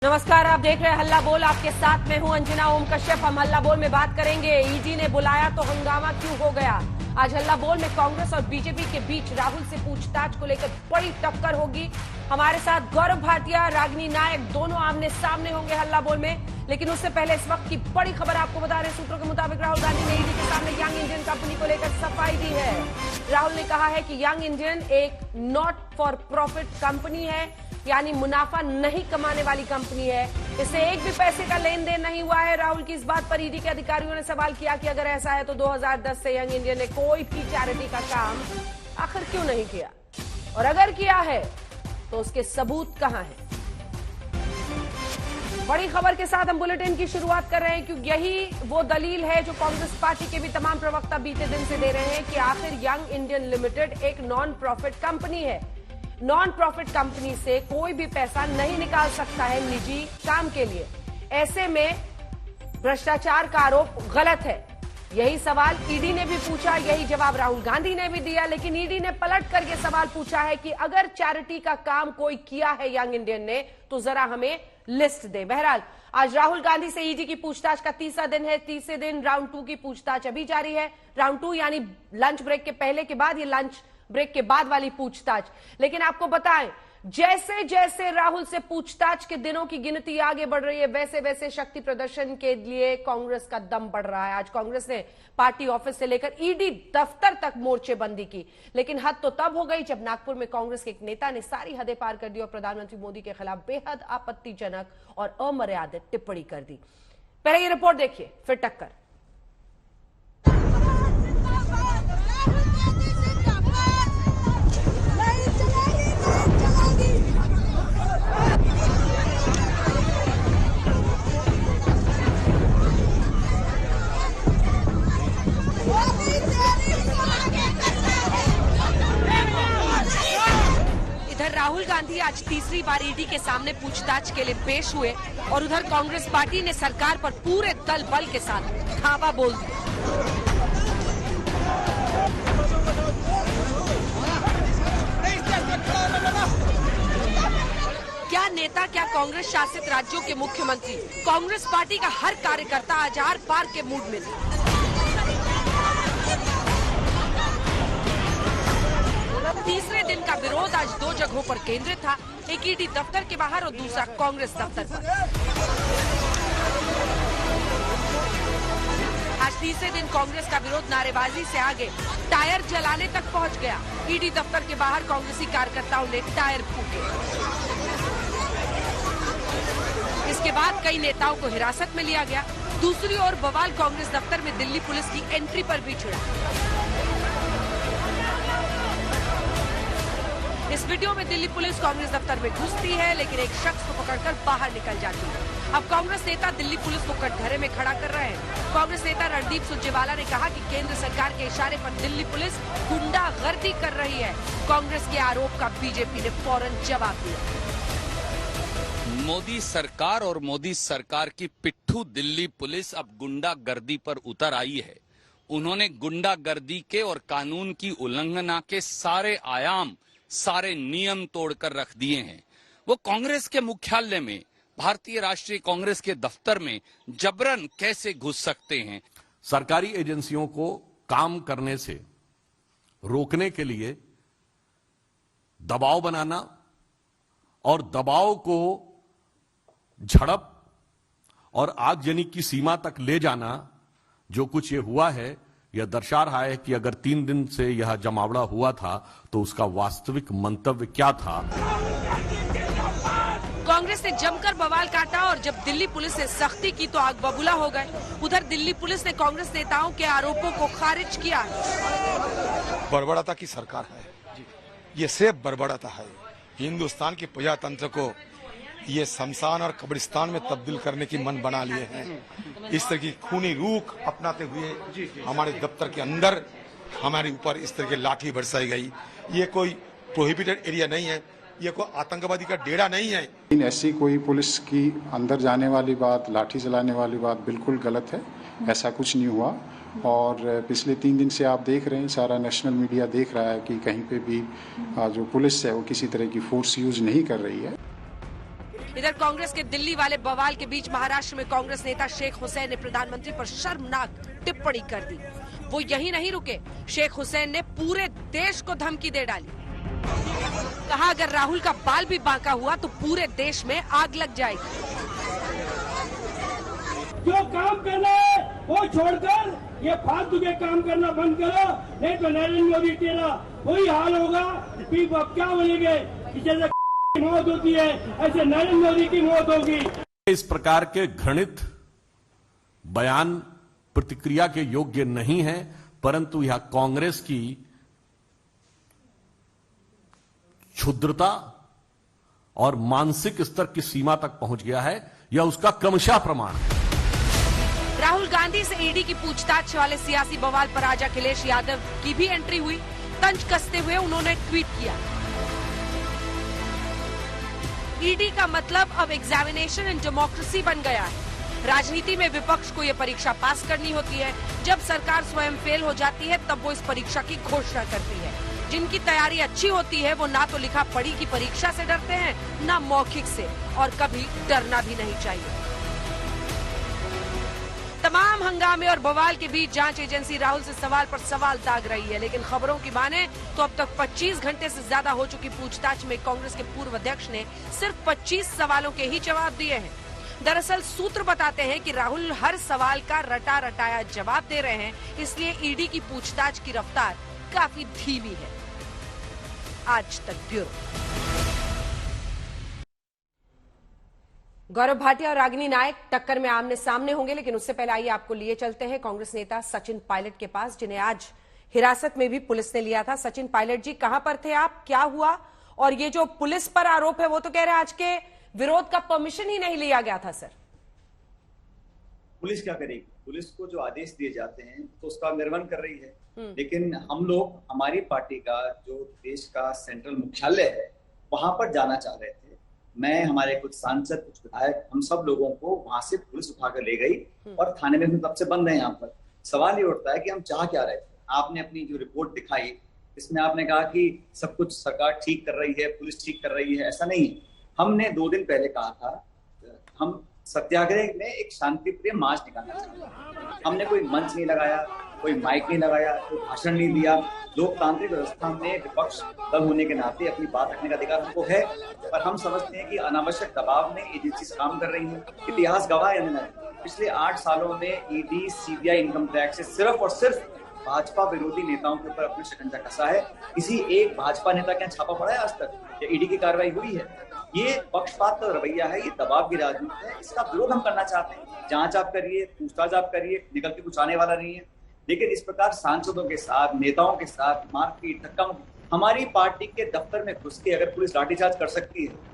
नमस्कार, आप देख रहे हैं हल्ला बोल। आपके साथ में हूं अंजना ओम कश्यप। हम हल्ला बोल में बात करेंगे ईडी ने बुलाया तो हंगामा क्यों हो गया। आज हल्ला बोल में कांग्रेस और बीजेपी के बीच राहुल से पूछताछ को लेकर बड़ी टक्कर होगी। हमारे साथ गौरव भाटिया, रागिनी नायक दोनों आमने सामने होंगे हल्ला बोल में। लेकिन उससे पहले इस वक्त की बड़ी खबर आपको बता रहे हैं। सूत्रों के मुताबिक राहुल गांधी ने ईडी के सामने यंग इंडियन कंपनी को लेकर सफाई दी है। राहुल ने कहा है कि यंग इंडियन एक नॉट फॉर प्रॉफिट कंपनी है, यानी मुनाफा नहीं कमाने वाली कंपनी है। इससे एक भी पैसे का लेन देन नहीं हुआ है। राहुल की इस बात पर ईडी के अधिकारियों ने सवाल किया कि अगर ऐसा है तो 2010 से यंग इंडियन ने कोई भी चैरिटी का काम आखिर क्यों नहीं किया, और अगर किया है तो उसके सबूत कहां हैं। बड़ी खबर के साथ हम बुलेटिन की शुरुआत कर रहे हैं, क्योंकि यही वो दलील है जो कांग्रेस पार्टी के भी तमाम प्रवक्ता बीते दिन से दे रहे हैं कि आखिर यंग इंडियन लिमिटेड एक नॉन प्रॉफिट कंपनी है। नॉन प्रॉफिट कंपनी से कोई भी पैसा नहीं निकाल सकता है निजी काम के लिए। ऐसे में भ्रष्टाचार का आरोप गलत है। यही सवाल ईडी ने भी पूछा, यही जवाब राहुल गांधी ने भी दिया। लेकिन ईडी ने पलट कर यह सवाल पूछा है कि अगर चैरिटी का काम कोई किया है यंग इंडियन ने तो जरा हमें लिस्ट दे। बहरहाल आज राहुल गांधी से ईडी की पूछताछ का तीसरा दिन है। तीसरे दिन राउंड 2 की पूछताछ अभी जारी है। राउंड 2 यानी लंच ब्रेक के पहले के बाद, ये लंच ब्रेक के बाद वाली पूछताछ। लेकिन आपको बताएं, जैसे जैसे राहुल से पूछताछ के दिनों की गिनती आगे बढ़ रही है, वैसे वैसे शक्ति प्रदर्शन के लिए कांग्रेस का दम बढ़ रहा है। आज कांग्रेस ने पार्टी ऑफिस से लेकर ईडी दफ्तर तक मोर्चेबंदी की। लेकिन हद तो तब हो गई जब नागपुर में कांग्रेस के एक नेता ने सारी हदें पार कर दी और प्रधानमंत्री मोदी के खिलाफ बेहद आपत्तिजनक और अमर्यादित टिप्पणी कर दी। पहले ये रिपोर्ट देखिए, फिर टक्कर। राहुल गांधी आज तीसरी बार ईडी के सामने पूछताछ के लिए पेश हुए और उधर कांग्रेस पार्टी ने सरकार पर पूरे दल बल के साथ धावा बोल दिया। क्या नेता, क्या कांग्रेस शासित राज्यों के मुख्यमंत्री, कांग्रेस पार्टी का हर कार्यकर्ता आज आर पार के मूड में था। तीसरे दिन का विरोध आज दो जगहों पर केंद्रित था, एक ईडी दफ्तर के बाहर और दूसरा कांग्रेस दफ्तर पर। आज तीसरे दिन कांग्रेस का विरोध नारेबाजी से आगे टायर जलाने तक पहुंच गया। ईडी दफ्तर के बाहर कांग्रेसी कार्यकर्ताओं ने टायर फूके। इसके बाद कई नेताओं को हिरासत में लिया गया। दूसरी ओर बवाल कांग्रेस दफ्तर में दिल्ली पुलिस की एंट्री पर भी छिड़ा। इस वीडियो में दिल्ली पुलिस कांग्रेस दफ्तर में घुसती है, लेकिन एक शख्स को पकड़कर बाहर निकल जाती है। अब कांग्रेस नेता दिल्ली पुलिस को कटघरे में खड़ा कर रहे हैं। कांग्रेस नेता रणदीप सुरजेवाला ने कहा कि केंद्र सरकार के इशारे पर दिल्ली पुलिस गुंडागर्दी कर रही है। कांग्रेस के आरोप का बीजेपी ने फौरन जवाब दिया। मोदी सरकार और मोदी सरकार की पिट्ठू दिल्ली पुलिस अब गुंडागर्दी पर उतर आई है। उन्होंने गुंडागर्दी के और कानून की उल्लंघना के सारे आयाम, सारे नियम तोड़कर रख दिए हैं। वो कांग्रेस के मुख्यालय में, भारतीय राष्ट्रीय कांग्रेस के दफ्तर में जबरन कैसे घुस सकते हैं। सरकारी एजेंसियों को काम करने से रोकने के लिए दबाव बनाना और दबाव को झड़प और आगजनी की सीमा तक ले जाना, जो कुछ ये हुआ है, यह दर्शा रहा है कि अगर 3 दिन से यह जमावड़ा हुआ था तो उसका वास्तविक मंतव्य क्या था। कांग्रेस ने जमकर बवाल काटा और जब दिल्ली पुलिस ने सख्ती की तो आग बबूला हो गए। उधर दिल्ली पुलिस ने कांग्रेस नेताओं के आरोपों को खारिज किया। बर्बरता की सरकार है, ये सिर्फ बर्बरता है। हिंदुस्तान के प्रजातंत्र को ये शमशान और कब्रिस्तान में तब्दील करने की मन बना लिए हैं। इस तरह की खूनी रूख अपनाते हुए हमारे दफ्तर के अंदर हमारे ऊपर इस तरह की लाठी बरसाई गई। ये कोई प्रोहिबिटेड एरिया नहीं है, ये कोई आतंकवादी का डेरा नहीं है। ऐसी कोई पुलिस की अंदर जाने वाली बात, लाठी चलाने वाली बात बिल्कुल गलत है। ऐसा कुछ नहीं हुआ। और पिछले 3 दिन से आप देख रहे हैं, सारा नेशनल मीडिया देख रहा है कि कहीं पे भी जो पुलिस है वो किसी तरह की फोर्स यूज नहीं कर रही है। इधर कांग्रेस के दिल्ली वाले बवाल के बीच महाराष्ट्र में कांग्रेस नेता शेख हुसैन ने प्रधानमंत्री पर शर्मनाक टिप्पणी कर दी। वो यहीं नहीं रुके, शेख हुसैन ने पूरे देश को धमकी दे डाली। कहा अगर राहुल का बाल भी बांका हुआ तो पूरे देश में आग लग जाएगी। जो काम करना है वो छोड़कर ये फालतू के काम करना बंद करो, नहीं तो नरेंद्र मोदी तेरा वही हाल होगा। क्या बोलेंगे, जैसे मौत होती है ऐसे नरेंद्र मोदी की मौत होगी। इस प्रकार के घृणित बयान प्रतिक्रिया के योग्य नहीं है, परंतु यह कांग्रेस की क्षुद्रता और मानसिक स्तर की सीमा तक पहुंच गया है, यह उसका क्रमशः प्रमाण है। राहुल गांधी से ईडी की पूछताछ वाले सियासी बवाल पर आज अखिलेश यादव की भी एंट्री हुई। तंज कसते हुए उन्होंने ट्वीट किया, ईडी का मतलब अब एग्जामिनेशन इन डेमोक्रेसी बन गया है। राजनीति में विपक्ष को ये परीक्षा पास करनी होती है। जब सरकार स्वयं फेल हो जाती है तब वो इस परीक्षा की घोषणा करती है। जिनकी तैयारी अच्छी होती है वो ना तो लिखा पढ़ी की परीक्षा से डरते हैं, ना मौखिक से, और कभी डरना भी नहीं चाहिए। तमाम हंगामे और बवाल के बीच जांच एजेंसी राहुल से सवाल पर सवाल दाग रही है, लेकिन खबरों की माने तो अब तक 25 घंटे से ज्यादा हो चुकी पूछताछ में कांग्रेस के पूर्व अध्यक्ष ने सिर्फ 25 सवालों के ही जवाब दिए हैं। दरअसल सूत्र बताते हैं कि राहुल हर सवाल का रटा रटाया जवाब दे रहे हैं, इसलिए ईडी की पूछताछ की रफ्तार काफी धीमी है। आज तक ब्यूरो। गौरव भाटिया और रागिनी नायक टक्कर में आमने सामने होंगे, लेकिन उससे पहले आइए आपको लिए चलते हैं कांग्रेस नेता सचिन पायलट के पास, जिन्हें आज हिरासत में भी पुलिस ने लिया था। सचिन पायलट जी, कहां पर थे आप, क्या हुआ? और ये जो पुलिस पर आरोप है वो तो कह रहे हैं आज के विरोध का परमिशन ही नहीं लिया गया था। सर, पुलिस क्या करेगी? पुलिस को जो आदेश दिए जाते हैं तो उसका निर्वहन कर रही है। लेकिन हम लोग, हमारी पार्टी का जो देश का सेंट्रल मुख्यालय है, वहां पर जाना चाह रहे थे। मैं, हमारे कुछ सांसद, कुछ विधायक, हम सब लोगों को वहां से पुलिस उठाकर ले गई और थाने में तब से बंद है। यहाँ पर सवाल ये उठता है कि हम चाह क्या रहे थे। आपने अपनी जो रिपोर्ट दिखाई, इसमें आपने कहा कि सब कुछ सरकार ठीक कर रही है, पुलिस ठीक कर रही है। ऐसा नहीं है। हमने 2 दिन पहले कहा था, हम सत्याग्रह में एक शांतिप्रिय मार्च निकालना चाहते हैं। हमने कोई मंच नहीं लगाया, कोई माइक नहीं लगाया, कोई भाषण नहीं दिया। लोकतांत्रिक व्यवस्था में विपक्ष दल होने के नाते अपनी बात रखने का अधिकार हमको है, पर हम समझते हैं कि अनावश्यक दबाव में एजेंसी काम कर रही है। इतिहास गवाह है, पिछले 8 सालों में ईडी, सीबीआई, इनकम टैक्स से सिर्फ और सिर्फ भाजपा विरोधी नेताओं के ऊपर अपनी शिकंजा कसा है। किसी एक भाजपा नेता के यहाँ छापा पड़ा है आज तक, या ईडी की कार्रवाई हुई है? ये पक्षपात का रवैया है, ये दबाव की राजनीति है। इसका विरोध हम करना चाहते हैं। जांच आप करिए, पूछताछ आप करिए, निकल के कुछ आने वाला नहीं है। लेकिन इस प्रकार सांसदों के साथ, नेताओं के साथ मारपीट, धक्का, हमारी पार्टी के दफ्तर में घुस के अगर पुलिस लाठीचार्ज कर सकती है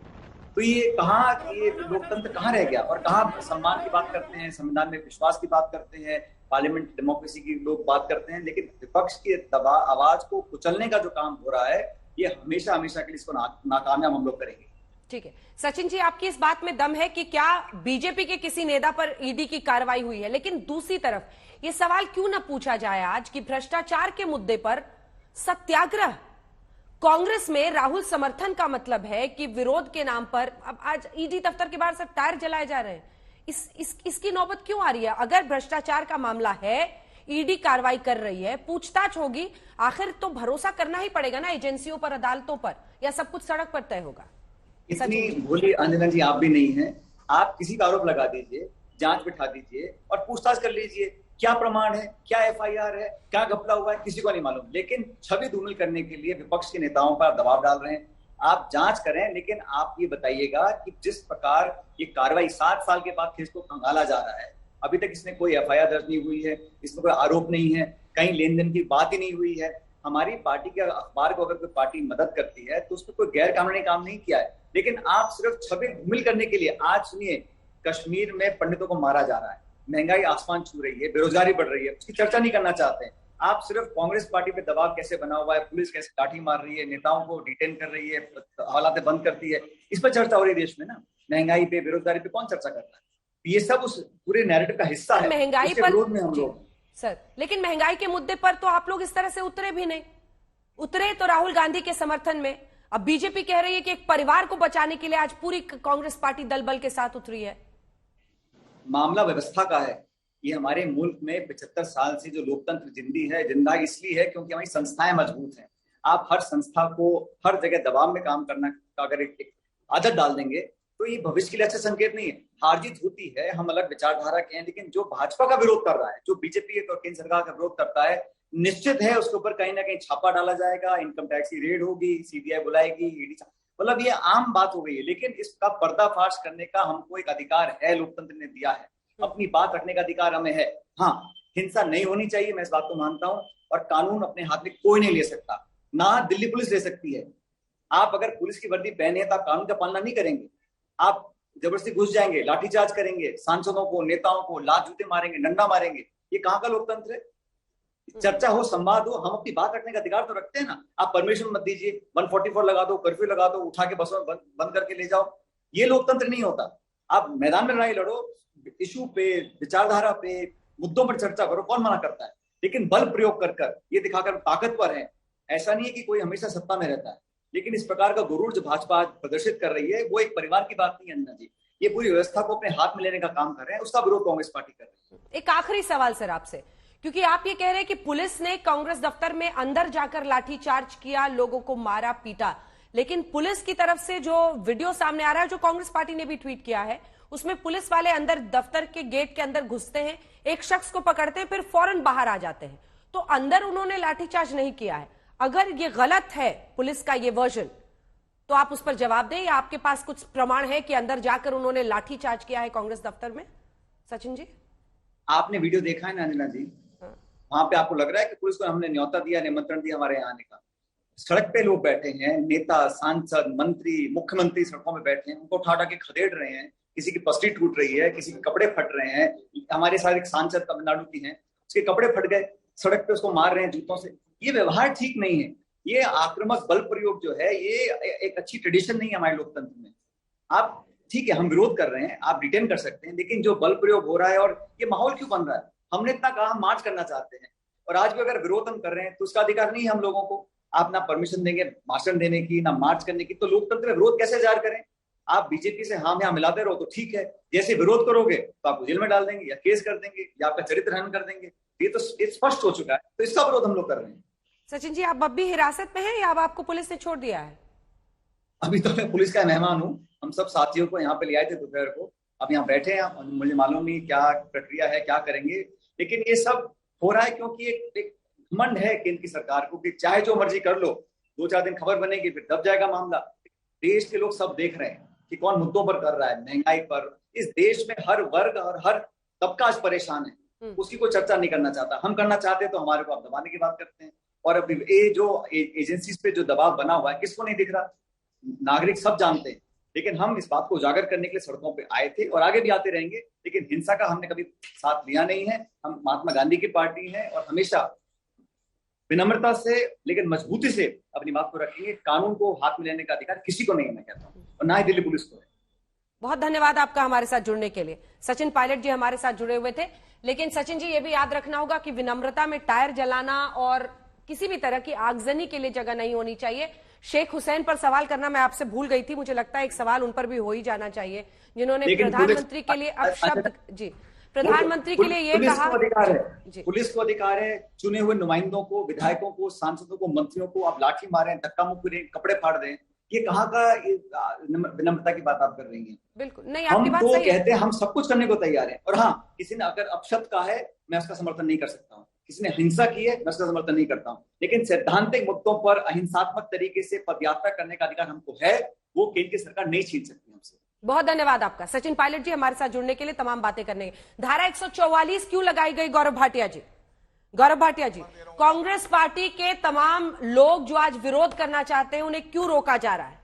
तो ये कहाँ, ये लोकतंत्र कहाँ रह गया? और कहाँ सम्मान की बात करते हैं, संविधान में विश्वास की बात करते हैं, पार्लियामेंट डेमोक्रेसी की लोग बात करते हैं, लेकिन विपक्ष की दबाव, आवाज को कुचलने का जो काम हो रहा है, ये हमेशा हमेशा के लिए इसको नाकामयाब हम लोग करेंगे। ठीक है सचिन जी, आपकी इस बात में दम है कि क्या बीजेपी के किसी नेता पर ईडी की कार्रवाई हुई है? लेकिन दूसरी तरफ ये सवाल क्यों न पूछा जाए आज कि भ्रष्टाचार के मुद्दे पर सत्याग्रह, कांग्रेस में राहुल समर्थन का मतलब है कि विरोध के नाम पर अब आज ईडी दफ्तर के बाहर सब टायर जलाए जा रहे हैं। इसकी नौबत क्यों आ रही है? अगर भ्रष्टाचार का मामला है, ईडी कार्रवाई कर रही है, पूछताछ होगी, आखिर तो भरोसा करना ही पड़ेगा ना एजेंसियों पर, अदालतों पर, या सब कुछ सड़क पर तय होगा? इतनी भोली अंजना जी आप भी नहीं है। आप किसी का आरोप लगा दीजिए, जांच बिठा दीजिए और पूछताछ कर लीजिए, क्या प्रमाण है, क्या एफआईआर है, क्या घपला हुआ है, किसी को नहीं मालूम। लेकिन छवि धूमिल करने के लिए विपक्ष के नेताओं पर दबाव डाल रहे हैं। आप जांच करें, लेकिन आप ये बताइएगा कि जिस प्रकार ये कार्रवाई 7 साल के बाद केस को खंगाला जा रहा है, अभी तक इसमें कोई एफआईआर दर्ज नहीं हुई है, इसमें कोई आरोप नहीं है, कहीं लेन देन की बात ही नहीं हुई है। हमारी पार्टी के अखबार को अगर कोई पार्टी मदद करती है तो उसमें कोई गैर कानूनी काम नहीं किया है। लेकिन आप सिर्फ छवि धूमिल करने के लिए, आज सुनिए, कश्मीर में पंडितों को मारा जा रहा है, महंगाई आसमान छू रही है, बेरोजगारी बढ़ रही है, उसकी चर्चा नहीं करना चाहते हैं। आप सिर्फ कांग्रेस पार्टी पे दबाव कैसे बना हुआ है, पुलिस कैसे लाठी मार रही है, नेताओं को डिटेन कर रही है, हालात बंद करती है, इस पर चर्चा हो रही है देश में ना। महंगाई पे, बेरोजगारी पे कौन चर्चा करता है? ये सब उस पूरे नैरेटिव का हिस्सा है। महंगाई पर विरोध में हम लोग सर, लेकिन महंगाई के मुद्दे पर तो आप लोग इस तरह से उतरे भी नहीं। उतरे तो राहुल गांधी के समर्थन में, अब बीजेपी कह रही है कि एक परिवार को बचाने के लिए आज पूरी कांग्रेस पार्टी दल बल के साथ उतरी है। मामला व्यवस्था का है। ये हमारे मुल्क में 75 साल से जो लोकतंत्र जिंदा इसलिए है क्योंकि हमारी संस्थाएं मजबूत हैं। आप हर संस्था को हर जगह दबाव में काम करना का अगर एक आदत डाल देंगे तो ये भविष्य के लिए अच्छा संकेत नहीं है। हार जीत होती है, हम अलग विचारधारा के हैं, लेकिन जो भाजपा का विरोध कर रहा है, जो बीजेपी और केंद्र सरकार का विरोध करता है, निश्चित है उसके ऊपर कहीं ना कहीं छापा डाला जाएगा, इनकम टैक्स की रेड होगी, सीबीआई बुलाएगी, ईडी, मतलब ये आम बात हो गई है। लेकिन इसका पर्दाफाश करने का हमको एक अधिकार है, लोकतंत्र ने दिया है, अपनी बात रखने का अधिकार हमें है। हाँ, हिंसा नहीं होनी चाहिए, मैं इस बात को मानता हूं, और कानून अपने हाथ में कोई नहीं ले सकता, ना दिल्ली पुलिस ले सकती है। आप अगर पुलिस की वर्दी पहने तो आप कानून का पालना नहीं करेंगे, आप जबरदस्ती घुस जाएंगे, लाठीचार्ज करेंगे, सांसदों को, नेताओं को लात जूते मारेंगे, डंडा मारेंगे, ये कहाँ का लोकतंत्र है? चर्चा हो, संवाद हो, हम अपनी बात रखने का अधिकार तो रखते हैं ना। आप परमिशन मत दीजिए, 144 लगा दो, कर्फ्यू लगा दो, उठा के बसों में बंद करके ले जाओ, ये लोकतंत्र नहीं होता। आप मैदान में लड़ाई लड़ो, इशू पे, विचारधारा पे, मुद्दों पर चर्चा करो, कौन मना करता है? लेकिन बल प्रयोग कर ये दिखाकर ताकतवर है, ऐसा नहीं है कि कोई हमेशा सत्ता में रहता है। लेकिन इस प्रकार का गुरूर जो भाजपा आज प्रदर्शित कर रही है, वो एक परिवार की बात नहीं है अन्ना जी, ये पूरी व्यवस्था को अपने हाथ में लेने का काम कर रहे हैं, उसका विरोध कांग्रेस पार्टी कर रही है। एक आखिरी सवाल सर आपसे, क्योंकि आप ये कह रहे हैं कि पुलिस ने कांग्रेस दफ्तर में अंदर जाकर लाठीचार्ज किया, लोगों को मारा पीटा, लेकिन पुलिस की तरफ से जो वीडियो सामने आ रहा है, जो कांग्रेस पार्टी ने भी ट्वीट किया है, उसमें पुलिस वाले अंदर दफ्तर के गेट के अंदर घुसते हैं, एक शख्स को पकड़ते हैं, फिर फौरन बाहर आ जाते हैं। तो अंदर उन्होंने लाठीचार्ज नहीं किया है। अगर ये गलत है पुलिस का ये वर्जन, तो आप उस पर जवाब दें, या आपके पास कुछ प्रमाण है कि अंदर जाकर उन्होंने लाठीचार्ज किया है कांग्रेस दफ्तर में? सचिन जी, आपने वीडियो देखा है ना अंजना जी? वहां पे आपको लग रहा है कि पुलिस को हमने न्योता दिया, निमंत्रण दिया हमारे यहाँ आने का? सड़क पे लोग बैठे हैं, नेता, सांसद, मंत्री, मुख्यमंत्री सड़कों में बैठे हैं, उनको उठा उठा के खदेड़ रहे हैं, किसी की पसली टूट रही है, किसी के कपड़े फट रहे हैं। हमारे साथ एक सांसद तमिलनाडु की हैं, उसके कपड़े फट गए, सड़क पे उसको मार रहे हैं जूतों से। ये व्यवहार ठीक नहीं है, ये आक्रामक बल प्रयोग जो है, ये एक अच्छी ट्रेडिशन नहीं है हमारे लोकतंत्र में। आप ठीक है, हम विरोध कर रहे हैं, आप डिटेन कर सकते हैं, लेकिन जो बल प्रयोग हो रहा है और ये माहौल क्यों बन रहा है? हमने इतना कहा हम मार्च करना चाहते हैं, और आज भी अगर विरोध हम कर रहे हैं तो उसका अधिकार नहीं है हम लोगों को। आप ना परमिशन देंगे भाषण देने की, ना मार्च करने की, तो लोकतंत्र में विरोध कैसे जाहिर करें? आप बीजेपी से हाँ यहाँ मिलाते रहो तो ठीक है, जैसे विरोध करोगे तो आपको जेल में डाल देंगे, या केस कर देंगे, या आपका चरित्र हनन कर देंगे। ये तो स्पष्ट हो चुका है, तो इसका विरोध हम लोग कर रहे हैं। सचिन जी, आप अब भी हिरासत में हैं या अब आपको पुलिस ने छोड़ दिया है? अभी तो मैं पुलिस का मेहमान हूँ, हम सब साथियों को यहाँ पे ले आए थे दोपहर को, अब यहाँ बैठे हैं, मुझे मालूम नहीं क्या प्रक्रिया है, क्या करेंगे, लेकिन ये सब हो रहा है क्योंकि एक घमंड है केंद्र की सरकार को कि चाहे जो मर्जी कर लो, 2-4 दिन खबर बनेगी, फिर दब जाएगा मामला। देश के लोग सब देख रहे हैं कि कौन मुद्दों पर कर रहा है, महंगाई पर। इस देश में हर वर्ग और हर तबका आज परेशान है, उसकी कोई चर्चा नहीं करना चाहता। हम करना चाहते हैं तो हमारे को आप दबाने की बात करते हैं। और अभी ये जो एजेंसीज पे जो दबाव बना हुआ है, किसको नहीं दिख रहा? नागरिक सब जानते हैं, लेकिन हम इस बात को उजागर करने के लिए सड़कों पे आए थे और आगे भी आते रहेंगे। लेकिन हिंसा का हमने कभी साथ लिया नहीं है। हम महात्मा गांधी की पार्टी है और हमेशा विनम्रता से लेकिन मजबूती से अपनी बात को रखेंगे। कानून को हाथ में लेने का अधिकार किसी को नहीं, मैं कहता हूँ, और ना ही दिल्ली पुलिस को है। बहुत धन्यवाद आपका हमारे साथ जुड़ने के लिए। सचिन पायलट जी हमारे साथ जुड़े हुए थे। लेकिन सचिन जी, ये भी याद रखना होगा कि विनम्रता में टायर जलाना और किसी भी तरह की आगजनी के लिए जगह नहीं होनी चाहिए। शेख हुसैन पर सवाल करना मैं आपसे भूल गई थी, मुझे लगता है एक सवाल उन पर भी हो ही जाना चाहिए, जिन्होंने प्रधानमंत्री के लिए अपशब्द, जी, प्रधानमंत्री के लिए ये कहा। अधिकार है, पुलिस को अधिकार है, चुने हुए नुमाइंदों को, विधायकों को, सांसदों को, मंत्रियों को आप लाठी मारें, धक्का मुक्की, कपड़े फाड़ दें, ये कहाँ का विनम्रता की बात आप कर रही हैं? बिल्कुल नहीं, आपकी बात सही है। हम तो कहते हैं है। हम सब कुछ करने को तैयार हैं, और हाँ, किसी ने अगर अपशब्द कहा है मैं उसका समर्थन नहीं कर सकता हूँ, किसी ने हिंसा की है मैं उसका समर्थन नहीं करता हूँ, लेकिन सैद्धांतिक मुद्दों पर अहिंसात्मक तरीके से पदयात्रा करने का अधिकार हमको है, वो केंद्र की सरकार नहीं छीन सकती हमसे। बहुत धन्यवाद आपका सचिन पायलट जी, हमारे साथ जुड़ने के लिए, तमाम बातें करने के। धारा 144 क्यों लगाई गई? गौरव भाटिया जी, गौरव भाटिया जी, कांग्रेस पार्टी के तमाम लोग जो आज विरोध करना चाहते हैं उन्हें क्यों रोका जा रहा है?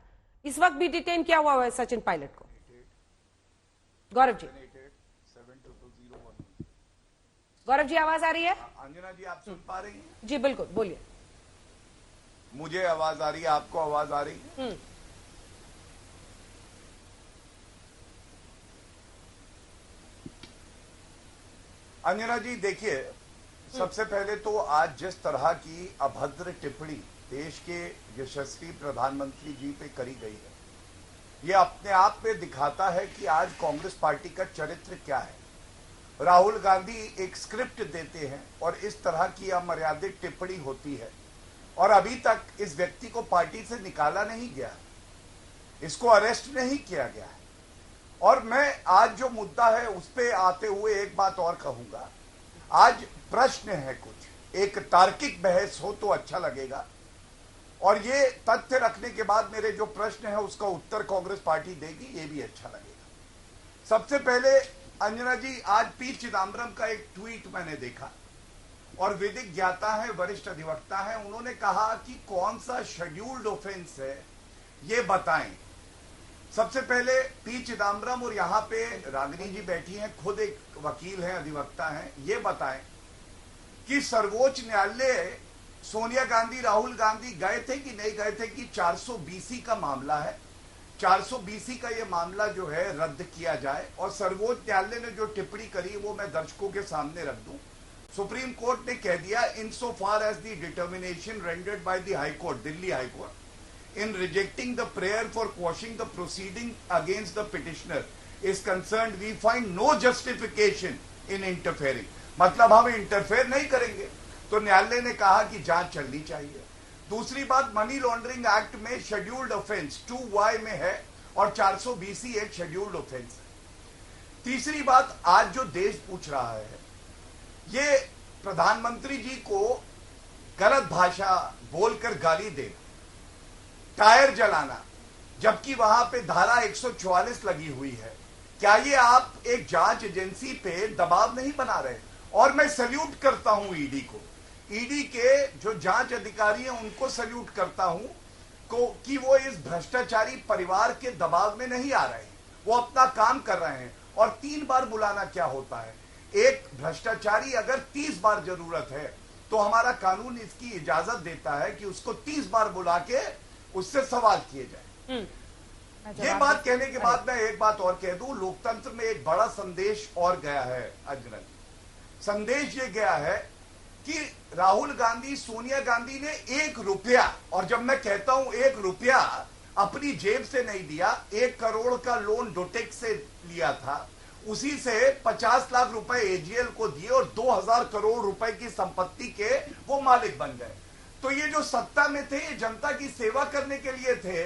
इस वक्त भी डिटेन किया हुआ है सचिन पायलट को। गौरव जी, गौरव जी आवाज आ रही है? अंजना जी, आप सुन पा रही हैं? जी बिल्कुल, बोलिए। मुझे आवाज आ रही है, आपको आवाज आ रही है? अंजना जी देखिए, सबसे पहले तो आज जिस तरह की अभद्र टिप्पणी देश के यशस्वी प्रधानमंत्री जी पे करी गई है, ये अपने आप में दिखाता है कि आज कांग्रेस पार्टी का चरित्र क्या है। राहुल गांधी एक स्क्रिप्ट देते हैं और इस तरह की अमर्यादित टिप्पणी होती है, और अभी तक इस व्यक्ति को पार्टी से निकाला नहीं गया, इसको अरेस्ट नहीं किया गया है। और मैं आज जो मुद्दा है उस पे आते हुए एक बात और कहूंगा। आज प्रश्न है कुछ, एक तार्किक बहस हो तो अच्छा लगेगा, और ये तथ्य रखने के बाद मेरे जो प्रश्न है उसका उत्तर कांग्रेस पार्टी देगी, ये भी अच्छा लगेगा। सबसे पहले अंजना जी, आज पी चिदम्बरम का एक ट्वीट मैंने देखा, और विधिक ज्ञाता है, वरिष्ठ अधिवक्ता है, उन्होंने कहा कि कौन सा शेड्यूल्ड ऑफेंस है ये बताएं। सबसे पहले पी चिदम्बरम, और यहां पे रागिनी जी बैठी हैं, खुद एक वकील हैं, अधिवक्ता हैं, ये बताएं कि सर्वोच्च न्यायालय सोनिया गांधी, राहुल गांधी गए थे कि नहीं गए थे कि 420 का मामला है, 420 का ये मामला जो है रद्द किया जाए, और सर्वोच्च न्यायालय ने जो टिप्पणी करी वो मैं दर्शकों के सामने रख दूं। सुप्रीम कोर्ट ने कह दिया, in so far as the determination rendered by the high court, Delhi high court, in rejecting the prayer for quashing the proceeding against the petitioner is concerned, we find no justification in interfering. मतलब हम interfere नहीं करेंगे। तो न्यायालय ने कहा कि जांच चलनी चाहिए। दूसरी बात, मनी लॉन्ड्रिंग एक्ट में शेड्यूल्ड ऑफेंस 2Y में है, और 420 एक शेड्यूल्ड ऑफेंस है। तीसरी बात, आज जो देश पूछ रहा है, ये प्रधानमंत्री जी को गलत भाषा बोलकर गाली देना, टायर जलाना, जबकि वहां पे धारा 144 लगी हुई है, क्या ये आप एक जांच एजेंसी पे दबाव नहीं बना रहे? और मैं सल्यूट करता हूं ईडी को, ईडी के जो जांच अधिकारी हैं उनको सल्यूट करता हूं कि वो इस भ्रष्टाचारी परिवार के दबाव में नहीं आ रहे हैं, वो अपना काम कर रहे हैं। और 3 बार बुलाना क्या होता है? एक भ्रष्टाचारी अगर 30 बार जरूरत है तो हमारा कानून इसकी इजाजत देता है कि उसको 30 बार बुला के उससे सवाल किए जाए। ये बात कहने के बाद मैं एक बात और कह दूं, लोकतंत्र में एक बड़ा संदेश और गया है अंजना जी। संदेश ये गया है कि राहुल गांधी, सोनिया गांधी ने 1 रुपया, और जब मैं कहता हूं 1 रुपया, अपनी जेब से नहीं दिया, 1 करोड़ का लोन डोटेक्स से लिया था, उसी से 50 लाख रुपए एजीएल को दिए और 2000 करोड़ रुपए की संपत्ति के वो मालिक बन गए। तो ये जो सत्ता में थे, ये जनता की सेवा करने के लिए थे,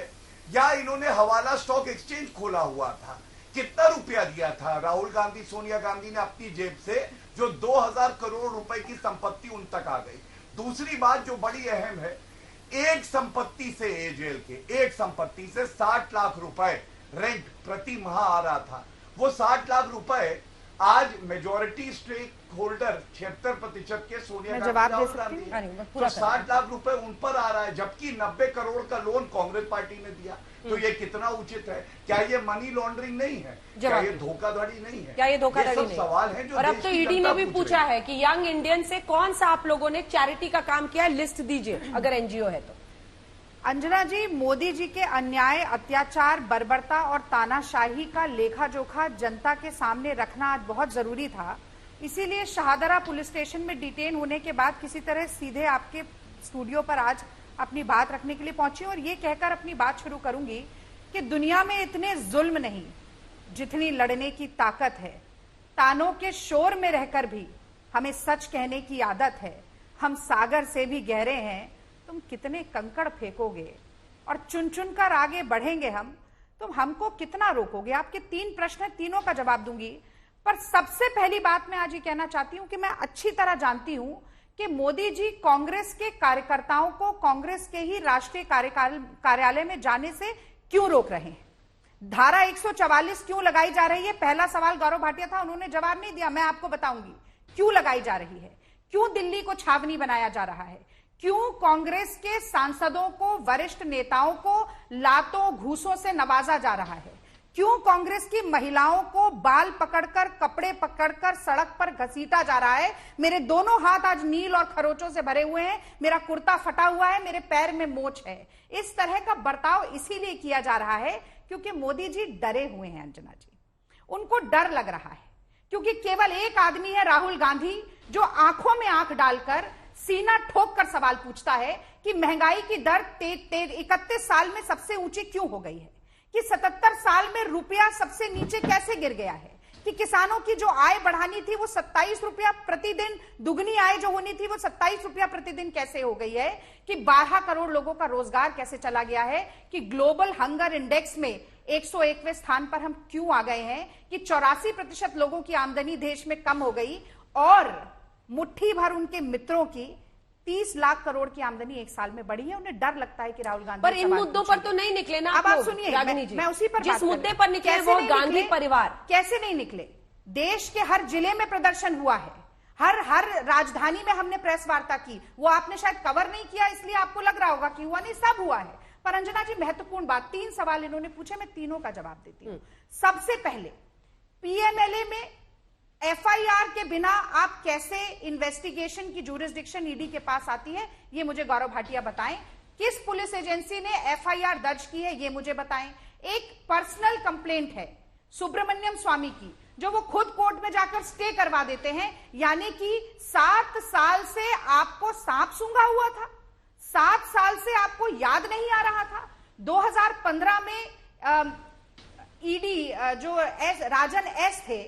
या इन्होंने हवाला स्टॉक एक्सचेंज खोला हुआ था? कितना रुपया दिया था राहुल गांधी, सोनिया गांधी ने अपनी जेब से, जो 2000 करोड़ रुपए की संपत्ति उन तक आ गई? दूसरी बात जो बड़ी अहम है, एक संपत्ति से, एजेल के एक संपत्ति से 60 लाख रुपए रेंट प्रति माह आ रहा था। वो 60 लाख रुपए आज मेजॉरिटी स्टेक होल्डर 76% के सोनिया गांधी, तो 60 लाख रुपए उन पर आ रहा है, जबकि 90 करोड़ का लोन कांग्रेस पार्टी ने दिया। तो ये कितना उचित है? क्या ये मनी लॉन्ड्रिंग नहीं है? क्या ये धोखाधड़ी नहीं है? क्या ये धोखाधड़ी नहीं? सवाल है जो और अब तो ईडी ने भी पूछा है कि यंग इंडियन से कौन सा आप लोगों ने चैरिटी का काम किया है, लिस्ट दीजिए अगर एनजीओ है तो। अंजना जी, मोदी जी के अन्याय, अत्याचार, बर्बरता और तानाशाही का लेखा जोखा जनता के सामने रखना आज बहुत जरूरी था। इसीलिए शाहदरा पुलिस स्टेशन में डिटेन होने के बाद किसी तरह सीधे आपके स्टूडियो पर आज अपनी बात रखने के लिए पहुंची, और ये कहकर अपनी बात शुरू करूंगी कि दुनिया में इतने जुल्म नहीं जितनी लड़ने की ताकत है। तानों के शोर में रहकर भी हमें सच कहने की आदत है। हम सागर से भी गहरे हैं, तुम कितने कंकड़ फेंकोगे और चुन चुन कर आगे बढ़ेंगे हम, तुम हमको कितना रोकोगे? आपके 3 प्रश्न है, तीनों का जवाब दूंगी। पर सबसे पहली बात मैं आज ये कहना चाहती हूं कि मैं अच्छी तरह जानती हूं कि मोदी जी कांग्रेस के कार्यकर्ताओं को कांग्रेस के ही राष्ट्रीय कार्यालय में जाने से क्यों रोक रहे हैं। धारा 144 क्यों लगाई जा रही है? पहला सवाल गौरव भाटिया था, उन्होंने जवाब नहीं दिया। मैं आपको बताऊंगी क्यों लगाई जा रही है, क्यों दिल्ली को छावनी बनाया जा रहा है, क्यों कांग्रेस के सांसदों को, वरिष्ठ नेताओं को लातों घूसों से नवाजा जा रहा है, क्यों कांग्रेस की महिलाओं को बाल पकड़कर, कपड़े पकड़कर सड़क पर घसीटा जा रहा है। मेरे दोनों हाथ आज नील और खरोचों से भरे हुए हैं, मेरा कुर्ता फटा हुआ है, मेरे पैर में मोच है। इस तरह का बर्ताव इसीलिए किया जा रहा है क्योंकि मोदी जी डरे हुए हैं अंजना जी, उनको डर लग रहा है। क्योंकि केवल एक आदमी है राहुल गांधी जो आंखों में आंख डालकर सीना ठोक कर सवाल पूछता है कि महंगाई की दर 31 साल में सबसे ऊंची क्यों हो गई है, कि 77 साल में रुपया सबसे नीचे कैसे गिर गया है, कि किसानों की जो आय बढ़ानी थी वो 27 रुपया प्रतिदिन, दुगनी आय जो होनी थी वो 27 रुपया प्रतिदिन कैसे हो गई है, कि 12 करोड़ लोगों का रोजगार कैसे चला गया है, कि ग्लोबल हंगर इंडेक्स में 101वें स्थान पर हम क्यों आ गए हैं, कि 84% लोगों की आमदनी देश में कम हो गई और मुट्ठी भर उनके मित्रों की 30 लाख करोड़ की आमदनी एक साल में बढ़ी है। उन्हें डर लगता है कि राहुल गांधी पर इन मुद्दों पर तो नहीं निकले ना। अब आप सुनिए, मैं उसी पर जिस मुद्दे पर निकले वो गांधी परिवार कैसे नहीं निकले। देश के हर जिले में प्रदर्शन हुआ है, हर राजधानी में हमने प्रेस वार्ता की, वो आपने शायद कवर नहीं किया इसलिए आपको लग रहा होगा कि हुआ नहीं, सब हुआ है। पर अंजना जी महत्वपूर्ण बात, 3 सवाल इन्होंने पूछे, मैं तीनों का जवाब देती हूं। सबसे पहले पीएमएलए में एफआईआर के बिना आप कैसे इन्वेस्टिगेशन की ज्यूरिसडिक्शन ईडी के पास आती है, ये मुझे गौरव भाटिया बताएं। किस पुलिस एजेंसी ने एफआईआर दर्ज की है, ये मुझे बताएं। एक पर्सनल कंप्लेंट है सुब्रमण्यम स्वामी की, जो वो खुद कोर्ट में जाकर स्टे करवा देते हैं, यानी कि 7 साल से आपको सांप सूंघा हुआ था, 7 साल से आपको याद नहीं आ रहा था। 2015 में ईडी जो राजन एस थे,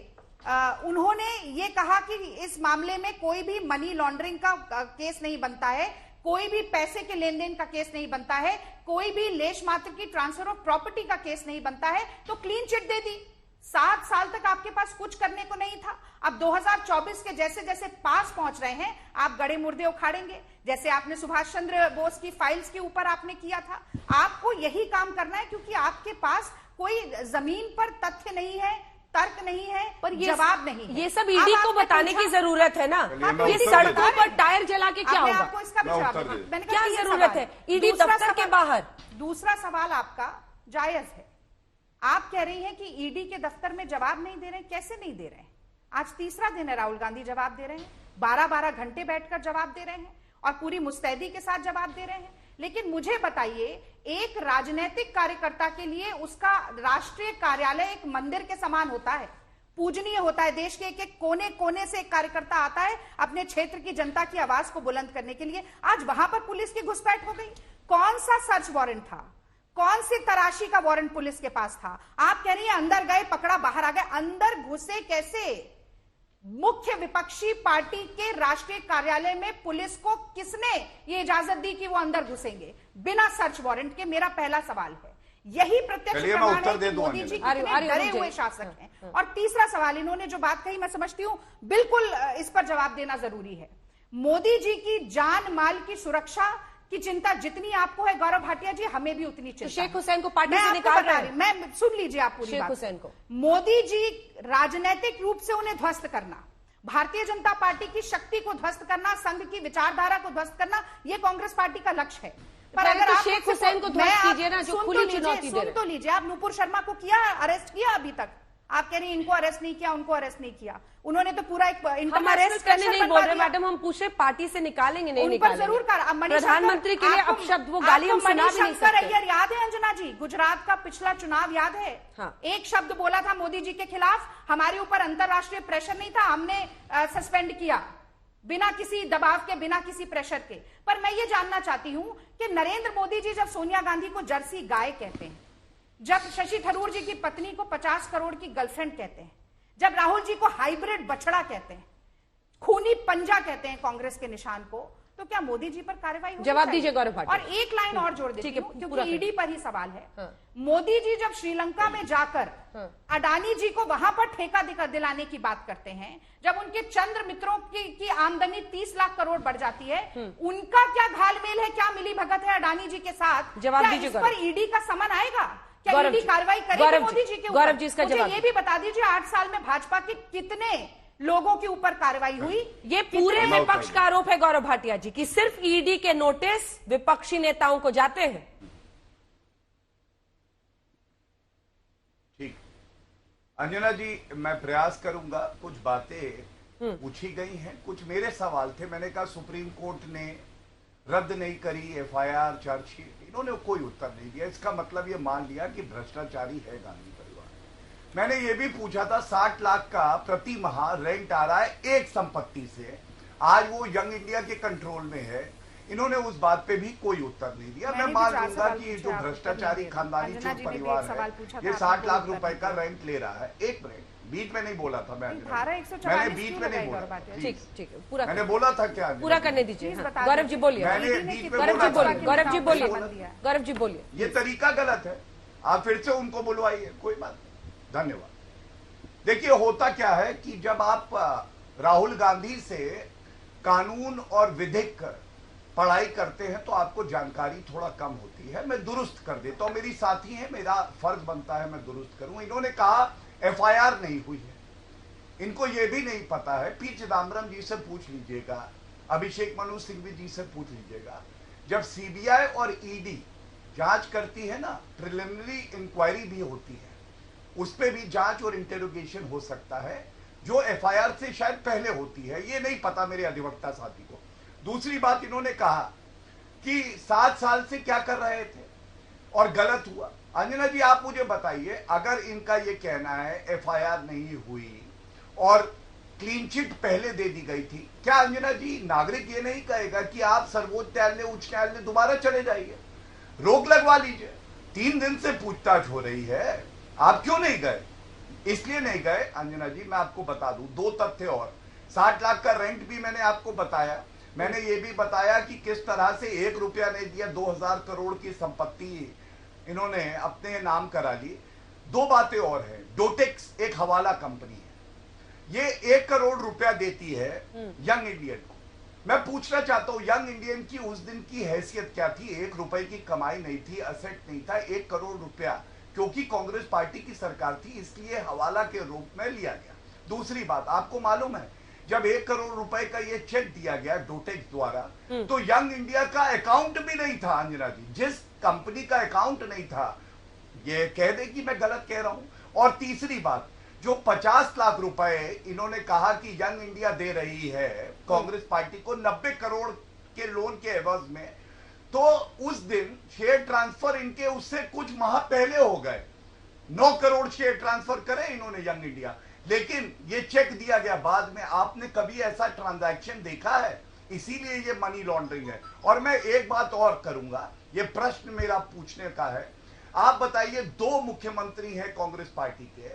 उन्होंने ये कहा कि इस मामले में कोई भी मनी लॉन्ड्रिंग का केस नहीं बनता है, कोई भी पैसे के लेन देन का केस नहीं बनता है, कोई भी लेश मात्र की ट्रांसफर ऑफ प्रॉपर्टी का केस नहीं बनता है, तो क्लीन चिट दे दी। 7 साल तक आपके पास कुछ करने को नहीं था। अब 2024 के जैसे जैसे पास पहुंच रहे हैं, आप गड़े मुर्दे उखाड़ेंगे, जैसे आपने सुभाष चंद्र बोस की फाइल्स के ऊपर आपने किया था। आपको यही काम करना है, क्योंकि आपके पास कोई जमीन पर तथ्य नहीं है, तर्क नहीं है, पर जवाब नहीं है। ये सब ईडी को बताने की जरूरत है ना। ये सड़कों पर टायर जला के क्या होगा, आपको इसका भी जवाब मैंने क्या जरूरत है ईडी दफ्तर के बाहर। दूसरा सवाल आपका जायज है। आप कह रही हैं कि ईडी के दफ्तर में जवाब नहीं दे रहे हैं, कैसे नहीं दे रहे हैं? आज तीसरा दिन है राहुल गांधी जवाब दे रहे हैं, 12-12 घंटे बैठकर जवाब दे रहे हैं और पूरी मुस्तैदी के साथ जवाब दे रहे हैं। लेकिन मुझे बताइए, एक राजनीतिक कार्यकर्ता के लिए उसका राष्ट्रीय कार्यालय एक मंदिर के समान होता है, पूजनीय होता है। देश के एक एक कोने कोने से एक कार्यकर्ता आता है अपने क्षेत्र की जनता की आवाज को बुलंद करने के लिए। आज वहां पर पुलिस की घुसपैठ हो गई। कौन सा सर्च वारंट था, कौन सी तलाशी का वारंट पुलिस के पास था? आप कह रही हैं अंदर गए, पकड़ा, बाहर आ गए। अंदर घुसे कैसे? मुख्य विपक्षी पार्टी के राष्ट्रीय कार्यालय में पुलिस को किसने ये इजाजत दी कि वो अंदर घुसेंगे बिना सर्च वारंट के? मेरा पहला सवाल है। यही प्रत्यक्ष प्रमाण है कि मोदी जी कितने डरे हुए शासक हैं। और तीसरा सवाल, इन्होंने जो बात कही मैं समझती हूं बिल्कुल इस पर जवाब देना जरूरी है। मोदी जी की जान माल की सुरक्षा की चिंता जितनी आपको है गौरव भाटिया जी, हमें भी उतनी चिंता। शेख हुसैन को पार्टी से निकाल रहे हैं। मैं सुन लीजिए आप पूरी बात। शेख हुसैन को मोदी जी राजनीतिक रूप से उन्हें ध्वस्त करना, भारतीय जनता पार्टी की शक्ति को ध्वस्त करना, संघ की विचारधारा को ध्वस्त करना, यह कांग्रेस पार्टी का लक्ष्य है। पर अगर आप शेख हुसैन को ध्वस्त कीजिए ना, जो खुली चुनौती दे रहे हैं। सुन तो लीजिए, आप नूपुर शर्मा को किया, अरेस्ट किया अभी तक? आप कह रही हैं इनको अरेस्ट नहीं किया, उनको अरेस्ट नहीं किया। उन्होंने तो पूरा एक हम अरेस्ट करने नहीं बोल रहे मैडम, हम पूछ रहे पार्टी से निकालेंगे नहीं निकालेंगे। जरूर कर प्रधानमंत्री के लिए अपशब्द वो गाली हम सुना भी नहीं सकते। अय्यर याद है अंजना जी, गुजरात का पिछला चुनाव याद है? हाँ। एक शब्द बोला था मोदी जी के खिलाफ, हमारे ऊपर अंतरराष्ट्रीय प्रेशर नहीं था, हमने सस्पेंड किया बिना किसी दबाव के, बिना किसी प्रेशर के। पर मैं ये जानना चाहती हूं कि नरेंद्र मोदी जी जब सोनिया गांधी को जर्सी गाय कहते हैं, जब शशि थरूर जी की पत्नी को 50 करोड़ की गर्लफ्रेंड कहते हैं, जब राहुल जी को हाइब्रिड बछड़ा कहते हैं, खूनी पंजा कहते हैं कांग्रेस के निशान को, तो क्या मोदी जी पर कार्रवाई होनी जवाब चाहिए? दीजिए गौरव भाटिया। और एक लाइन और जोड़ देती हूं, क्योंकि ईडी पर ही सवाल है। हाँ। मोदी जी जब श्रीलंका में जाकर अडानी जी को वहां पर ठेका दिलाने की बात करते हैं, जब उनके चंद्र मित्रों की आमदनी 30 लाख करोड़ बढ़ जाती है, उनका क्या घालमेल है, क्या मिली भगत है अडानी जी के साथ? जवाब दीजिए। इस पर ईडी का समन आएगा? क्या ईडी कार्रवाई करेगी मोदी जी के ऊपर? गौरव जी इसका जवाब ये भी बता दीजिए, 8 साल में भाजपा के कितने लोगों के ऊपर कार्रवाई हुई? ये पूरे विपक्ष का आरोप है गौरव भाटिया जी की सिर्फ ईडी के नोटिस विपक्षी नेताओं को जाते हैं। ठीक, अंजना जी मैं प्रयास करूंगा। कुछ बातें पूछी गई हैं, कुछ मेरे सवाल थे। मैंने कहा सुप्रीम कोर्ट ने रद्द नहीं करी एफआईआर, चार्जशीट, इन्होंने कोई उत्तर नहीं दिया। इसका मतलब ये मान लिया कि भ्रष्टाचारी है गांधी परिवार। मैंने ये भी पूछा था 60 लाख का प्रति माह रेंट आ रहा है एक संपत्ति से, आज वो यंग इंडिया के कंट्रोल में है, इन्होंने उस बात पे भी कोई उत्तर नहीं दिया। मैं मान लूंगा कि ये जो भ्रष्टाचारी खानदानी चोर परिवार है, ये 60 लाख रुपए का रेंट ले रहा है। एक मिनट, बीच में नहीं बोला था मैं, मैंने बीच में नहीं बोला। ठीक ठीक, पूरा मैंने बोला था क्या? पूरा करने दीजिए। गौरव जी बोलिए, गौरव जी बोलिए। ये तरीका गलत है, आप फिर से उनको बुलवाइए, कोई बात नहीं। धन्यवाद। देखिए होता क्या है कि जब आप राहुल गांधी से कानून और विधिक पढ़ाई करते हैं तो आपको जानकारी थोड़ा कम होती है। मैं दुरुस्त कर देता हूं, मेरी साथी है, मेरा फर्ज बनता है मैं दुरुस्त करूं। इन्होंने कहा एफआईआर नहीं हुई है, इनको यह भी नहीं पता है। पी चिदम्बरम जी से पूछ लीजिएगा, अभिषेक मनु सिंघवी जी से पूछ लीजिएगा, जब सीबीआई और ईडी जांच करती है ना, प्रिलिमिनरी इंक्वायरी भी होती है, उस पर भी जांच और इंटेरोगेशन हो सकता है, जो एफआईआर से शायद पहले होती है। ये नहीं पता मेरे अधिवक्ता साथी को। दूसरी बात, इन्होंने कहा कि 7 साल से क्या कर रहे थे और गलत हुआ। अंजना जी आप मुझे बताइए, अगर इनका ये कहना है एफआईआर नहीं हुई और क्लीन चिट पहले दे दी गई थी, क्या अंजना जी नागरिक ये नहीं कहेगा कि आप सर्वोच्च न्यायालय, उच्च न्यायालय दोबारा चले जाइए, रोक लगवा लीजिए? 3 दिन से पूछताछ हो रही है, आप क्यों नहीं गए? इसलिए नहीं गए अंजना जी, मैं आपको बता दूं 2 तथ्य और। 60 लाख का रेंट भी मैंने आपको बताया, मैंने ये भी बताया कि किस तरह से 1 रुपया नहीं दिया, 2000 करोड़ की संपत्ति इन्होंने अपने नाम करा ली। 2 बातें और हैं। डोटेक्स एक हवाला कंपनी है, ये 1 करोड़ रुपया देती है यंग इंडियन को। मैं पूछना चाहता हूं यंग इंडियन की उस दिन की हैसियत क्या थी? 1 रुपए की कमाई नहीं थी, असेट नहीं था। 1 करोड़ रुपया क्योंकि कांग्रेस पार्टी की सरकार थी इसलिए हवाला के रूप में लिया गया। दूसरी बात, आपको मालूम है जब 1 करोड़ रुपए का ये चेक दिया गया डोटेक्स द्वारा, तो यंग इंडिया का अकाउंट भी नहीं था अंजना जी। जिस कंपनी का अकाउंट नहीं था, ये कह दे कि मैं गलत कह रहा हूं। और तीसरी बात, जो 50 लाख रुपए इन्होंने कहा कि यंग इंडिया दे रही है कांग्रेस पार्टी को 90 करोड़ के लोन के एवज में, तो उस दिन शेयर ट्रांसफर इनके उससे कुछ माह पहले हो गए। 9 करोड़ शेयर ट्रांसफर करे इन्होंने यंग इंडिया, लेकिन ये चेक दिया गया बाद में। आपने कभी ऐसा ट्रांजैक्शन देखा है? इसीलिए ये मनी लॉन्ड्रिंग है। और मैं एक बात और करूंगा, ये प्रश्न मेरा पूछने का है। आप बताइए, 2 मुख्यमंत्री हैं कांग्रेस पार्टी के,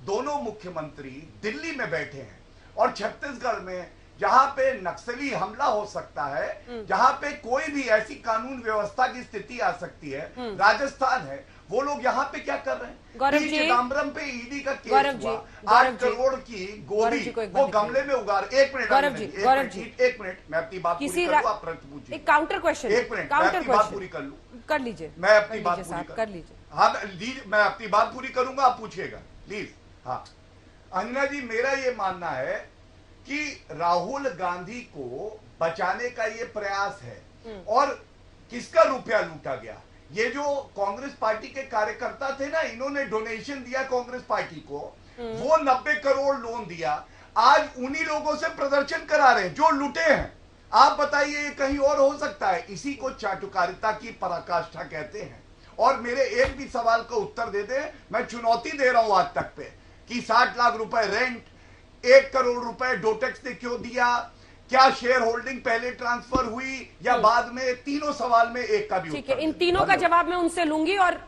दोनों मुख्यमंत्री दिल्ली में बैठे हैं और छत्तीसगढ़ में जहां पे नक्सली हमला हो सकता है, जहां पे कोई भी ऐसी कानून व्यवस्था की स्थिति आ सकती है, राजस्थान है, वो लोग यहाँ पे क्या कर रहे हैं? गौरव जी, चिदम्बरम पे ईडी का केस हुआ, 8 करोड़ की गोली वो गमले में उगा। 1 मिनट गौरव जी, 1 मिनट, मैं अपनी बात पूरी करूं, आप प्रश्न पूछिए। एक काउंटर क्वेश्चन, 1 मिनट, मैं अपनी बात पूरी कर लूं, कर लीजिए। मैं अपनी बात पूरी कर लीजिए। हाँ मैं अपनी बात पूरी करूंगा, आप पूछिएगा प्लीज। हाँ अंजना जी, मेरा ये मानना है कि राहुल गांधी को बचाने का ये प्रयास है। और किसका रुपया लूटा गया? ये जो कांग्रेस पार्टी के कार्यकर्ता थे ना, इन्होंने डोनेशन दिया कांग्रेस पार्टी को, वो 90 करोड़ लोन दिया। आज उन्हीं लोगों से प्रदर्शन करा रहे हैं जो लुटे हैं। आप बताइए ये कहीं और हो सकता है? इसी को चाटुकारिता की पराकाष्ठा कहते हैं। और मेरे एक भी सवाल का उत्तर दे दे, मैं चुनौती दे रहा हूं आज तक पे कि 60 लाख रुपए रेंट, 1 करोड़ रुपए डोटेक्स ने क्यों दिया? क्या शेयर होल्डिंग पहले ट्रांसफर हुई या बाद में? तीनों सवाल में एक का भी उत्तर। ठीक है, इन तीनों का जवाब मैं उनसे लूंगी। और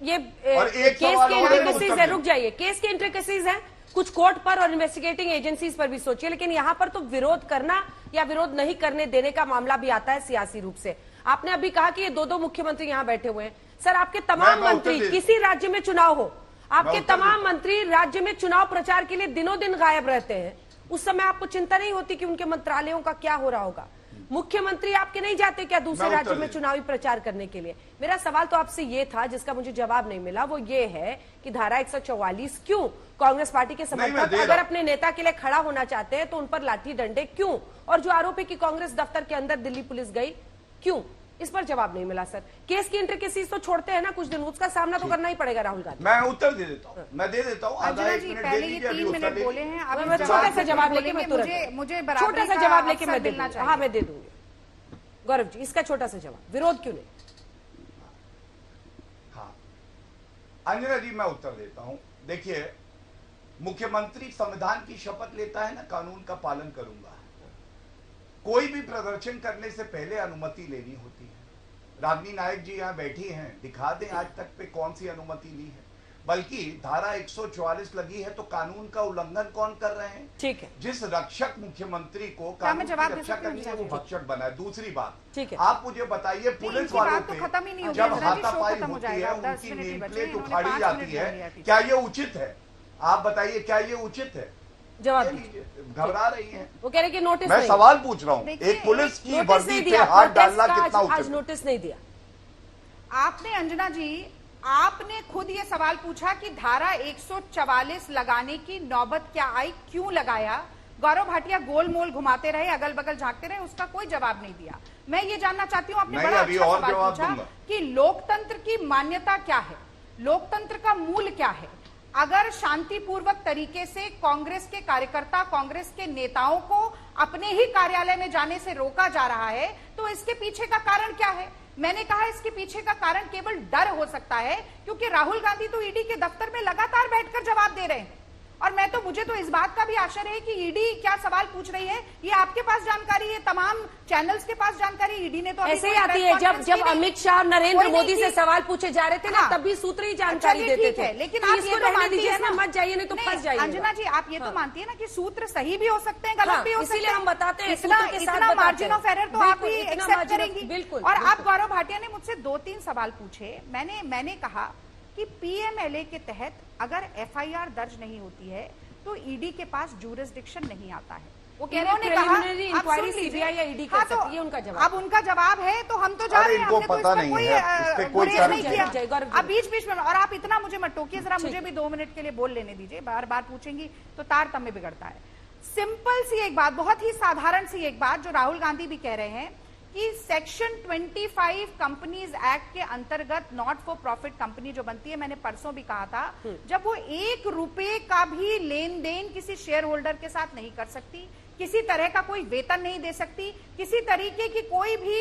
ये एक केस के इंट्रिकेसीज है, रुक जाइए, केस के इंट्रिकेसीज है, कुछ कोर्ट पर और इन्वेस्टिगेटिंग एजेंसीज पर भी सोचिए, लेकिन यहां पर तो विरोध करना या विरोध नहीं करने देने का मामला भी आता है सियासी रूप से। आपने अभी कहा कि ये 2 मुख्यमंत्री यहां बैठे हुए हैं। सर, आपके तमाम मंत्री, किसी राज्य में चुनाव हो, आपके तमाम मंत्री राज्य में चुनाव प्रचार के लिए दिनों दिन गायब रहते हैं। उस समय आपको चिंता नहीं होती कि उनके मंत्रालयों का क्या हो रहा होगा? मुख्यमंत्री आपके नहीं जाते क्या दूसरे राज्य में चुनावी प्रचार करने के लिए? मेरा सवाल तो आपसे ये था जिसका मुझे जवाब नहीं मिला, वो ये है कि धारा 144 क्यों? कांग्रेस पार्टी के समर्थक अगर अपने नेता के लिए खड़ा होना चाहते हैं तो उन पर लाठी डंडे क्यों? और जो आरोप है कि कांग्रेस दफ्तर के अंदर दिल्ली पुलिस गई, क्यों? इस पर जवाब नहीं मिला सर। केस की इंट्रिकेसीज तो छोड़ते हैं ना कुछ दिन, उसका सामना तो करना ही पड़ेगा राहुल गांधी। मैं उत्तर दे देता हूँ, मैं दे देता हूँ। अंजना जी, पहले ये 3 मिनट बोले हैं, अब मैं छोटा सा जवाब लेके मैं तुरंत, मुझे छोटा सा जवाब लेके मैं दे दूंगी। हाँ, मैं दे दूंगी। गौरव जी, इसका छोटा सा जवाब, विरोध क्यों नहीं? हाँ अंजना जी, मैं उत्तर देता हूँ। देखिए, मुख्यमंत्री संविधान की शपथ लेता है ना, कानून का पालन करूंगा, कोई भी प्रदर्शन करने से पहले अनुमति लेनी होती है। रागिनी नायक जी यहाँ बैठी हैं, दिखा दें आज तक पे कौन सी अनुमति ली है। बल्कि धारा 144 लगी है तो कानून का उल्लंघन कौन कर रहे हैं? ठीक है, जिस रक्षक मुख्यमंत्री को कानून की रक्षा करनी है वो भक्षक बना है। दूसरी बात, ठीक है, आप मुझे बताइए पुलिस वालों पे जब हाथापाई होती है, उनकी नेम प्लेट उखाड़ी जाती है, क्या ये उचित है? आप बताइए, क्या ये उचित है? जवाब घबरा रही है। वो कह रहे कि नोटिस मैं नहीं। सवाल पूछ रहा हूँ, एक पुलिस की वर्दी पे हाथ डालना कितना उचित? आज नोटिस नहीं दिया आपने। अंजना जी, आपने खुद ये सवाल पूछा कि धारा 144 लगाने की नौबत क्या आई, क्यों लगाया? गौरव भाटिया गोल मोल घुमाते रहे, अगल बगल झांकते रहे, उसका कोई जवाब नहीं दिया। मैं ये जानना चाहती हूँ, आपने बड़ा अच्छा सवाल पूछा कि लोकतंत्र की मान्यता क्या है, लोकतंत्र का मूल क्या है। अगर शांतिपूर्वक तरीके से कांग्रेस के कार्यकर्ता, कांग्रेस के नेताओं को अपने ही कार्यालय में जाने से रोका जा रहा है, तो इसके पीछे का कारण क्या है? मैंने कहा इसके पीछे का कारण केवल डर हो सकता है, क्योंकि राहुल गांधी तो ईडी के दफ्तर में लगातार बैठकर जवाब दे रहे हैं। और मुझे तो इस बात का भी आश्चर्य है कि ईडी क्या सवाल पूछ रही है, ये आपके पास जानकारी है, तमाम चैनल्स के पास जानकारी, ईडी ने तो ऐसे ही आती है। जब अमित शाह और नरेंद्र मोदी से सवाल पूछे जा रहे थे ना, तब भी सूत्र ही जानकारी देते थे। लेकिन आप ये तो मानती है ना, मत जाइए नहीं तो फंस जाइए। अंजना जी, आप ये तो मानती है ना कि सूत्र सही भी हो सकते हैं, गलत भी हो सकते हैं, इसीलिए हम बताते हैं। इतना मार्जिन ऑफ एरर तो आप ही एक्सेप्ट करेंगी। बिल्कुल। और आप गौरव भाटिया ने मुझसे 2-3 सवाल पूछे। मैंने कहा कि पीएमएलए के तहत अगर एफआईआर दर्ज नहीं होती है तो ईडी के पास जुरिस्डिक्शन नहीं आता है। वो कह रहे हैं प्रिलिमिनरी इंक्वायरी सीबीआई या ईडी कर सकती है, उनका जवाब। अब उनका जवाब है तो हम तो जा रहे हैं, हमने तो इसमें कोई गुरेज नहीं किया। अब बीच में और आप इतना मुझे मत टोकिए, जरा मुझे भी 2 मिनट के लिए बोल लेने दीजिए। बार बार पूछेंगी तो तारतम्य बिगड़ता है। सिंपल सी एक बात, बहुत ही साधारण सी एक बात जो राहुल गांधी भी कह रहे हैं कि सेक्शन 25 कंपनीज एक्ट के अंतर्गत नॉट फॉर प्रॉफिट कंपनी जो बनती है, मैंने परसों भी कहा था, जब वो 1 रुपए का भी लेन देन किसी शेयर होल्डर के साथ नहीं कर सकती, किसी तरह का कोई वेतन नहीं दे सकती, किसी तरीके की कोई भी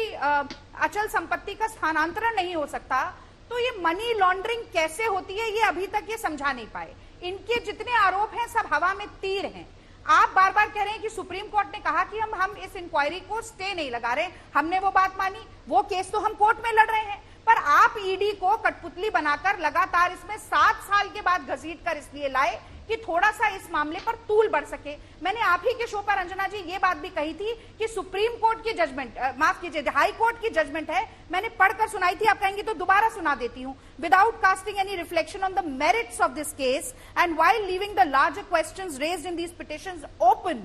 अचल संपत्ति का स्थानांतरण नहीं हो सकता, तो ये मनी लॉन्ड्रिंग कैसे होती है ये अभी तक ये समझा नहीं पाए। इनके जितने आरोप हैं सब हवा में तीर हैं। आप बार बार कह रहे हैं कि सुप्रीम कोर्ट ने कहा कि हम इस इंक्वायरी को स्टे नहीं लगा रहे, हमने वो बात मानी, वो केस तो हम कोर्ट में लड़ रहे हैं, पर आप ईडी को कठपुतली बनाकर लगातार इसमें 7 साल के बाद घसीट कर इसलिए लाए कि थोड़ा सा इस मामले पर तूल बढ़ सके। मैंने आप ही के शो पर अंजना जी ये बात भी कही थी कि सुप्रीम कोर्ट की जजमेंट, माफ कीजिए हाई कोर्ट की जजमेंट है, मैंने पढ़कर सुनाई थी, आप कहेंगे तो दोबारा सुना देती हूं। Without casting any reflection on the merits of this case and while leaving the larger questions raised in these petitions open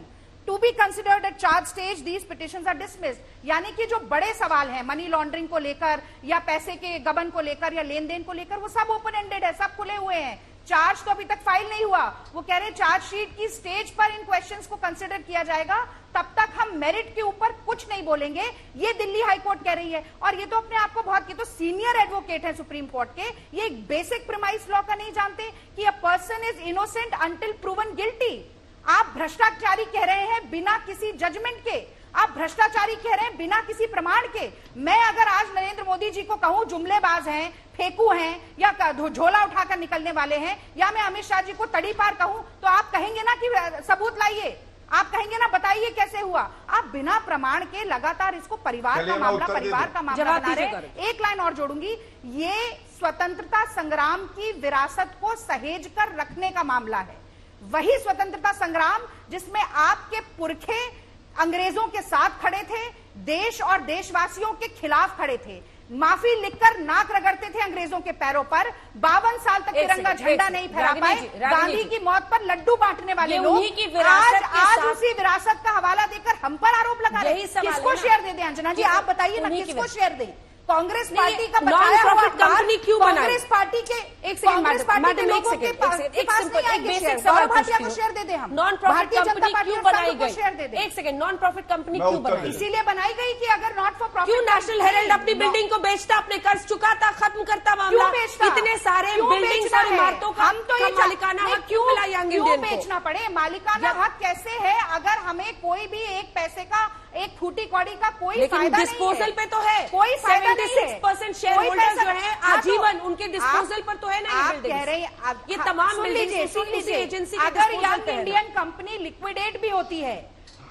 to be considered at charge stage, these petitions are dismissed. यानी कि जो बड़े सवाल हैं money laundering को लेकर या पैसे के गबन को लेकर या लेन देन को लेकर, वो सब ओपन एंडेड है, सब खुले हुए हैं। चार्ज तो अभी तक फाइल नहीं हुआ, वो कह रहे हैं चार्जशीट की स्टेज पर इन क्वेश्चंस को कंसिडर किया जाएगा, तब तक हम मेरिट के ऊपर कुछ नहीं बोलेंगे, ये दिल्ली हाई कोर्ट कह रही है। और ये तो अपने आप को बहुत, ये तो सीनियर एडवोकेट है सुप्रीम कोर्ट के, ये एक बेसिक प्रीमाइस लॉ का नहीं जानते कि a person is innocent until proven guilty. आप भ्रष्टाचारी कह रहे हैं बिना किसी जजमेंट के, आप भ्रष्टाचारी कह रहे हैं बिना किसी प्रमाण के। मैं अगर आज नरेंद्र मोदी जी को कहूं जुमलेबाज हैं, फेंकू हैं या झोला उठाकर निकलने वाले हैं, या मैं अमित शाह जी को तड़ी पार कहूं, तो आप कहेंगे ना कि सबूत लाइए, आप कहेंगे ना बताइए कैसे हुआ। आप बिना प्रमाण के लगातार इसको परिवार का मामला बना रहे। एक लाइन और जोड़ूंगी, ये स्वतंत्रता संग्राम की विरासत को सहेज कर रखने का मामला है। वही स्वतंत्रता संग्राम जिसमें आपके पुरखे अंग्रेजों के साथ खड़े थे, देश और देशवासियों के खिलाफ खड़े थे, माफी लिखकर नाक रगड़ते थे अंग्रेजों के पैरों पर, 52 साल तक तिरंगा झंडा नहीं फहरा पाए, गांधी की मौत पर लड्डू बांटने वाले लोग आज उसी विरासत का हवाला देकर हम पर आरोप लगा रहे हैं। किसको शेयर दे दें अंजना जी, आप बताइए ना, किसको शेयर दें? कांग्रेस पार्टी का नॉन प्रॉफिट कंपनी क्यों बनाई? कांग्रेस पार्टी के कांग्रेस पार्टी के लोगों के पास एक बेसिक सवाल को शेयर दे दे हम। नॉन प्रॉफिट कंपनी क्यों बनाई गई? एक सेकंड, नॉन प्रॉफिट कंपनी क्यों बनाई? इसीलिए बनाई गई कि अगर नॉट फॉर प्रॉफिट, क्यों नेशनल हेराल्ड अपनी बिल्डिंग को बेचता, अपने कर्ज चुकाता, खत्म करता मामला, इतने सारे बिल्डिंग और इमारतों का हम तो ये मालिकाना हक क्यों मिला यंग इंडियन को? बेचना पड़े? मालिकाना हक कैसे है अगर हमें कोई भी एक पैसे का, एक फूटी कौड़ी का कोई फायदा नहीं है? डिस्पोजल पे तो है, कोई फायदा नहीं है। 76% शेयर होल्डर्स जो है आजीवन उनके डिस्पोजल पर तो है ना ये बिल्डिंग। कह रहे हैं ये तमाम सुन लीजिए एजेंसी अगर यंग इंडियन कंपनी लिक्विडेट भी होती है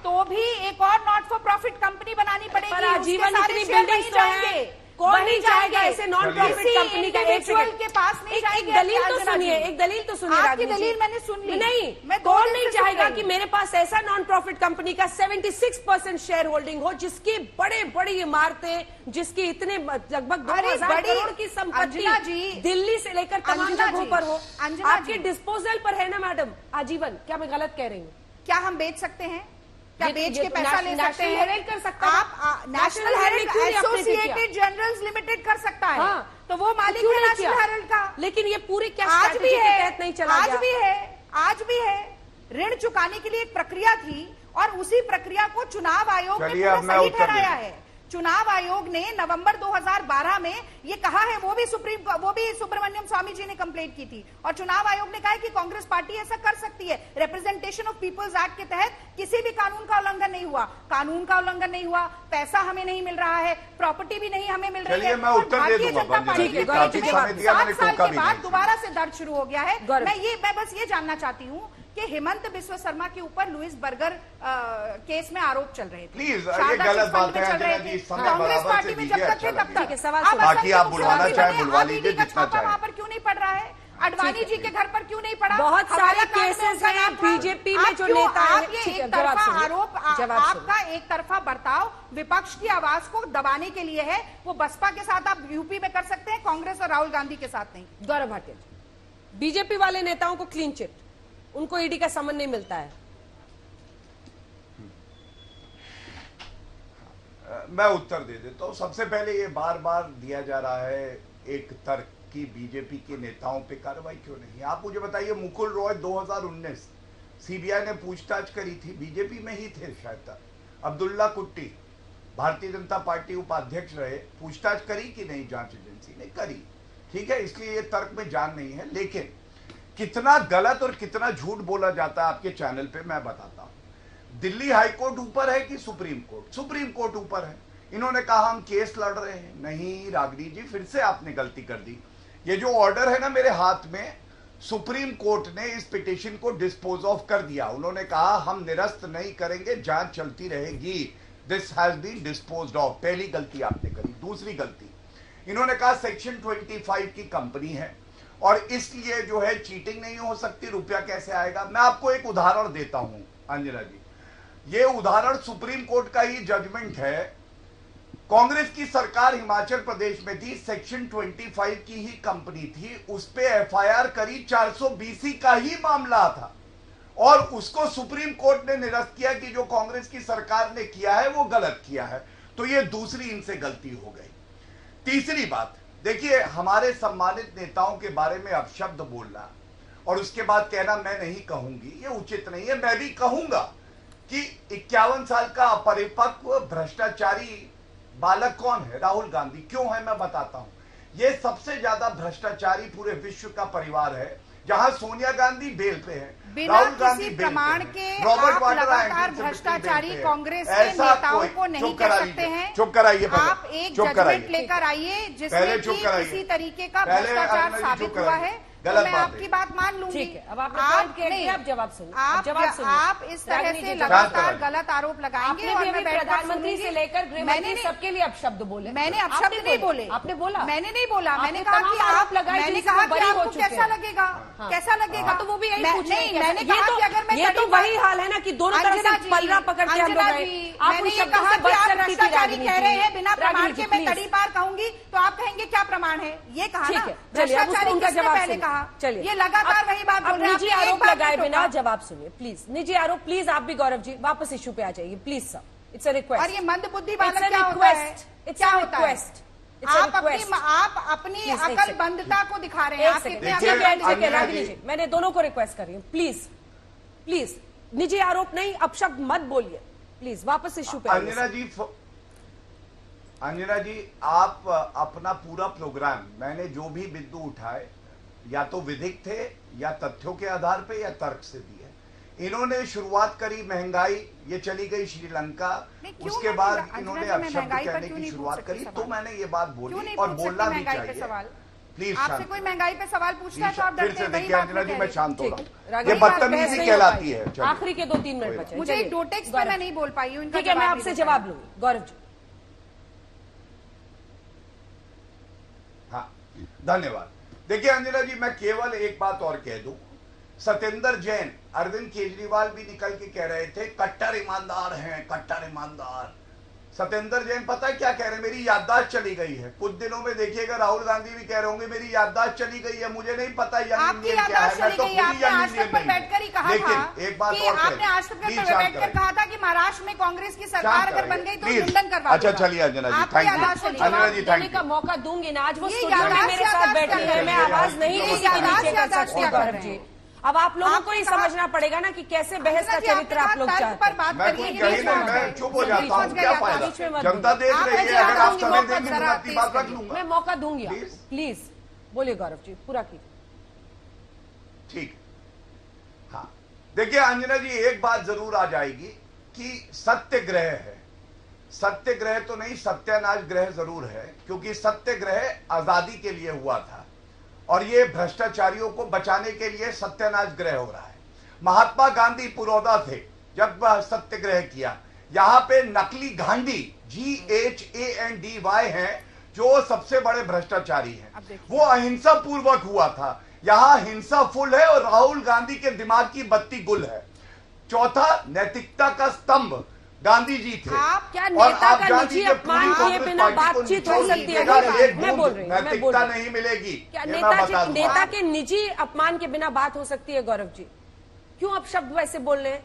तो भी एक और नॉट फॉर प्रॉफिट कंपनी बनानी पड़ेगी। पर आजीवन उसके सारे इतनी शेयर बिल्डिंग्स नहीं तो जाएंगे। हैं, कौन नहीं जाएगा ऐसे नॉन प्रॉफिट कंपनी का? एक इंडिविजुअल के पास नहीं एक जाएंगे। दलील तो अंजना सुनिए, जी। एक दलील तो सुनिए। आपकी रागिनी जी। दलील मैंने सुन ली। नहीं, मैं दो कौन दिन नहीं से सुन चाहेगा रही कि हूं। मेरे पास ऐसा नॉन प्रॉफिट कंपनी का 76% शेयर होल्डिंग हो, जिसकी बड़े बड़ी इमारतें, जिसकी इतने लगभग 2000 करोड़ की संपत्ति अंजना जी, दिल्ली से लेकर तमाम अंजना जगहों जी, पर हो, अंजना आपके जी। डिस्पोजल पर है ना मैडम आजीवन? क्या मैं गलत कह रही हूँ? क्या हम बेच सकते हैं? क्या ये- बेच ये के तो पैसा ले सकते नेशनल हैं? हेराल्ड कर सकता है। आप नेशनल नेशनल हेराल्ड हेराल्ड क्यों नहीं आपने किया? एसोसिएटेड जर्नल्स लिमिटेड कर सकता है। हाँ, तो वो मालिक क्यों है नहीं नेशनल किया? हेराल्ड का। लेकिन ये पूरी क्या आज स्ट्रैटेजी भी के है, तहत नहीं चला आज गया? भी है, आज भी है। ऋण चुकाने के लिए एक प्रक्रिया थी और उसी प्रक्रिया को चुनाव आयोग ने चलिए, पूरा अब मैं सही उत्तर ठहराया देता है। चुनाव आयोग ने नवंबर 2012 में ये कहा है, वो भी सुब्रमण्यम स्वामी जी ने कंप्लेंट की थी और चुनाव आयोग ने कहा है कि कांग्रेस पार्टी ऐसा कर सकती है। रिप्रेजेंटेशन ऑफ पीपल्स एक्ट के तहत किसी भी कानून का उल्लंघन नहीं हुआ, कानून का उल्लंघन नहीं हुआ, पैसा हमें नहीं मिल रहा है, प्रॉपर्टी भी नहीं हमें मिल रही है। चलिए, मैं और उत्तर दे भारतीय दूंगा, जनता बंजना पार्टी जी, के काफी बीच समय में दिया, मैंने 7 साल टोका के भी बाद नहीं। दोबारा से दर्द शुरू हो गया है। गौरव। मैं बस ये जानना चाहती हूँ कि हेमंत बिस्व शर्मा के ऊपर लुइस बर्गर केस में आरोप चल रहे थे। प्लीज, ये शारदा गलत चिट फंड बात में है, चल रहे अंजना जी, थे। समय कांग्रेस बराबर पार्टी से में दीजिए, जब तक थे अच्छा तब लगेगा। तक। ठीक है, सवाल अब सुनिए। बाकी आप असम के बुलवाना मुख्यमंत्री चाहे, बने, बुलवा अब लीजिए, ईडी का जितना छापा चाहे। वहां पर क्यों नहीं पड़ रहा है? अडवाणी जी के घर पर क्यों नहीं पड़ा? बहुत सारे हवाला कार्ड में केसेस उनका हैं नाम था। बीजेपी में आप जो क्यों- नेता हैं। आप ये ठीक है, एक जवाब तरफा सुनिए। आरोप, जवाब सुनिए। आपका एक तरफा बर्ताव विपक्ष की आवाज को दबाने के लिए है। वो बसपा के साथ आप यूपी में कर सकते हैं, कांग्रेस और राहुल गांधी के साथ नहीं। गौरव भाटिया जी, बीजेपी वाले नेताओं को क्लीन चिट, उनको ईडी का समन नहीं मिलता है। मैं उत्तर दे देता हूं। सबसे पहले ये बार बार दिया जा रहा है एक तर्क कि बीजेपी के नेताओं पे कार्रवाई क्यों नहीं। आप मुझे बताइए, मुकुल रॉय 2019 सीबीआई ने पूछताछ करी थी, बीजेपी में ही थे शायद तक। अब्दुल्ला कुट्टी भारतीय जनता पार्टी उपाध्यक्ष रहे, पूछताछ करी कि नहीं जांच एजेंसी ने? करी। ठीक है, इसलिए ये तर्क में जान नहीं है। लेकिन कितना गलत और कितना झूठ बोला जाता है आपके चैनल पे, मैं बताता हूं। दिल्ली हाईकोर्ट ऊपर है कि सुप्रीम कोर्ट? सुप्रीम कोर्ट ऊपर है। इन्होंने कहा हम केस लड़ रहे हैं। नहीं रागिनी जी, फिर से आपने गलती कर दी। ये जो ऑर्डर है ना मेरे हाथ में, सुप्रीम कोर्ट ने इस पिटीशन को डिस्पोज ऑफ कर दिया। उन्होंने कहा हम निरस्त नहीं करेंगे, जांच चलती रहेगी। This has been disposed of. पहली गलती आपने करी। दूसरी गलती, इन्होंने कहा सेक्शन 25 की कंपनी है और इसलिए जो है चीटिंग नहीं हो सकती, रुपया कैसे आएगा। मैं आपको एक उदाहरण देता हूं अंजना जी, ये उदाहरण सुप्रीम कोर्ट का ही जजमेंट है। कांग्रेस की सरकार हिमाचल प्रदेश में थी, सेक्शन 25 की ही कंपनी थी, उस पे एफआईआर करी, 420 का ही मामला था और उसको सुप्रीम कोर्ट ने निरस्त किया कि जो कांग्रेस की सरकार ने किया है वो गलत किया है। तो ये दूसरी इनसे गलती हो गई। तीसरी बात, देखिए हमारे सम्मानित नेताओं के बारे में अपशब्द बोलना और उसके बाद कहना मैं नहीं कहूंगी, ये उचित नहीं है। मैं भी कहूंगा कि 51 साल का अपरिपक्व भ्रष्टाचारी बालक कौन है? राहुल गांधी। क्यों है मैं बताता हूं। ये सबसे ज्यादा भ्रष्टाचारी पूरे विश्व का परिवार है, जहां सोनिया गांधी बेल पे है, बिना राहुल गांधी किसी बेल प्रमाण पे के है, रॉबर्ट आप वाड्रा लगातार 1973 भ्रष्टाचारी बेल पे है। कांग्रेस के ऐसा नेताओं कोई- को नहीं चुप कह कराइए, सकते हैं। चुप कराइए पहले, आप एक चुप जजमेंट कराइए। लेकर आइए पहले जिसमें चुप कि कराइए। किसी तरीके का पहले भ्रष्टाचार अंजना जी साबित चुप हुआ कराइए। है तो गलत मैं बात आपकी है। बात मान लूंगी। ठीक है, अब आपने पॉइंट कह दिया, अब जवाब सुनिए। आप जवाब सुनिए। आप इस तरह रागिनी से जी, लगातार जवाब गलत आरोप लगाएंगे आपने और भी मैं अभी बैठकर प्रधानमंत्री सुनूंगी। से लेकर मैंने गृहमंत्री नहीं- सबके लिए अपशब्द बोले। मैंने आपने अपशब्द नहीं बोले। आपने बोला। मैंने नहीं बोला। आपने मैंने कहा तमाम कि आरोप आप लगाए मैंने जिससे कहा कि बरी हो आपको चुके कैसा हैं। लगेगा, कैसा लगेगा। तो वो भी यही मैं- पूछ रहे नहीं, हैं मैंने कैसा? कहा कि अगर मैं ये तो तड़ी वही पर- हाल है ना कि दोनों तरफ अंजना से जी, पलड़ा पकड़ के हम लोग अंजना गए। जी, आप मैंने उन ये शब्दों कहा से कि बच आप कर रखी थी भ्रष्टाचारी रागिनी कह जी। रहे हैं बिना प्रमाण रागिनी जी, के। मैं please। तड़ी पार कहूंगी तो आप कहेंगे क्या प्रमाण है, ये कहा ठीक ना। है, चलिए अब भ्रष्टाचारी उनका किसने जवाब पहले सुनिए। कहा? चलिए ये लगातार वही बात बोल अब रहे हैं। निजी आपने एक आरोप बार लगाए नहीं बिना टोका। जवाब सुनिए प्लीज। निजी आरोप प्लीज, आप भी गौरव जी वापस इश्यू पे आ जाइए please sir. It's a request. और ये मंदबुद्धि बालक It's a क्या होता है? request. It's क्या a होता है? request. It's a आप अपनी request. अपनी Please, एक अकल second. बंधता को दिखा रहे हैं। एक आप सेकंड, कितने देखिए, अकल ठीक है, अंजना रागिनी जी। जी, मैंने दोनों को रिक्वेस्ट कर रही हूँ प्लीज प्लीज। निजी आरोप नहीं, अपशब्द मत बोलिए प्लीज। वापस इश्यू पे अंजना जी, आप अपना पूरा प्रोग्राम, मैंने जो भी बिंदु उठाए या तो विधिक थे या तथ्यों के आधार पे या तर्क से दिए। इन्होंने शुरुआत करी महंगाई, ये चली गई श्रीलंका, नहीं, क्यों उसके मैं बाद अंजना इन्होंने जी, मैं अपशब्द महंगाई पर कहने क्यों की नहीं शुरुआत पूछ सकती करी, तो सवाल? मैंने ये बात क्यों बोली नहीं और पूछ सकती बोलना भी महंगाई पे चाहिए। सवाल? प्लीज आपसे कोई महंगाई पे सवाल पूछता है तो आप फिर डरते से हैं, वही देखिए बात अंजना मैं जी, कह मैं रही शांत हो ठीक, रहा हूँ। राघव ये जी, बात बदतमीजी बहस कहलाती नहीं है। हो चलिए। पाई। आखिरी के 2-3 मिनट बचे हैं। मुझे चलिए, दो टेक्स्ट पे गौरव। मैं नहीं बोल पाई हूँ, इनका ठीक है, मैं जवाब आपसे नहीं दे जवाब पाई। लूंगी। गौरव जी, हाँ, धन्यवाद। देखिए अंजना जी, मैं केवल एक बात और कह दूं, सत्येंद्र जैन, अरविंद केजरीवाल भी निकल के कह रहे थे कट्टर ईमानदार हैं, कट्टर ईमानदार। सत्येंद्र जैन पता है क्या कह रहे हैं? मेरी याददाश्त चली गई है। कुछ दिनों में देखिएगा राहुल गांधी भी कह रहे होंगे मेरी याददाश्त चली गई है, मुझे नहीं पता यंग आपकी इंडियन क्या है। याददाश्त मैं चली तो गई, खुद ही आपने यंग आज तक इंडियन पर नहीं हूं। बैठकर ही कहा था लेकिन एक बात कि और आपने आज तक प्लीज पर शांत बैठकर करें। कहा था कि महाराष्ट्र में कांग्रेस की सरकार शांत अगर करें। बन गई तो प्लीज। मुंडन करवा अच्छा, दूंगा। चलिए अंजना जी, आपकी थैंक यू। याददाश्त चली गई। अंजना जी, देने थैंक का यू। मौका दूंगी ना। आज वो ये स्टूडियो में याददाश्त मेरे साथ बैठी याददाश्त है, मैं चलिए, आवाज आप नहीं लोग किसी के नीचे कर याददाश्त सकती क्या गौरव कर रहे जी। हैं? अब आप लोगों को आपने ही कहा- समझना पड़ेगा ना कि कैसे बहस का अंजना जी, चरित्र आपने आप लोग कहा चाहते तर्क पर हैं। बात मैं करिए, कुछ ये कहीं बीच नहीं, में मैं मत चुप हो गए। जाता हूँ, बीच में क्या मत फायदा? बीच में मत जनता देख आप रही है, मुझे अगर आप बताऊंगी, समय मौका देंगे जरा मैं अपनी बात तेज रख लूंगा। मैं मौका दूंगी Please. आपको, प्लीज बोलिए गौरव जी, पूरा कीजिए। ठीक। हाँ, देखिए अंजना जी, एक बात जरूर आ जाएगी कि सत्याग्रह है। सत्याग्रह तो नहीं, सत्यानाश ग्रह जरूर है, क्योंकि सत्याग्रह आजादी के लिए हुआ था और ये भ्रष्टाचारियों को बचाने के लिए सत्यानाश ग्रह हो रहा है। महात्मा गांधी पुरोधा थे जब सत्याग्रह किया। यहां पे नकली गांधी GHANDY हैं जो सबसे बड़े भ्रष्टाचारी हैं। वो अहिंसा पूर्वक हुआ था, यहां हिंसा फुल है और राहुल गांधी के दिमाग की बत्ती गुल है। चौथा, नैतिकता का स्तंभ गांधी जी थे। आप क्या और नेता आप का जानती निजी हैं, अपमान पूरी किए कांग्रेस बिना पार्टी को बातचीत हो निचोड़ सकती है? दीजिएगा, वही एक बात मैं बूंद बोल रही हूँ, मैं बोल नैतिकता रही हूँ। नहीं मिलेगी। क्या ये मैं बता दूंगा। नेता के निजी अपमान के बिना बात हो सकती है? गौरव जी, क्यों आप शब्द वैसे बोल रहे हैं?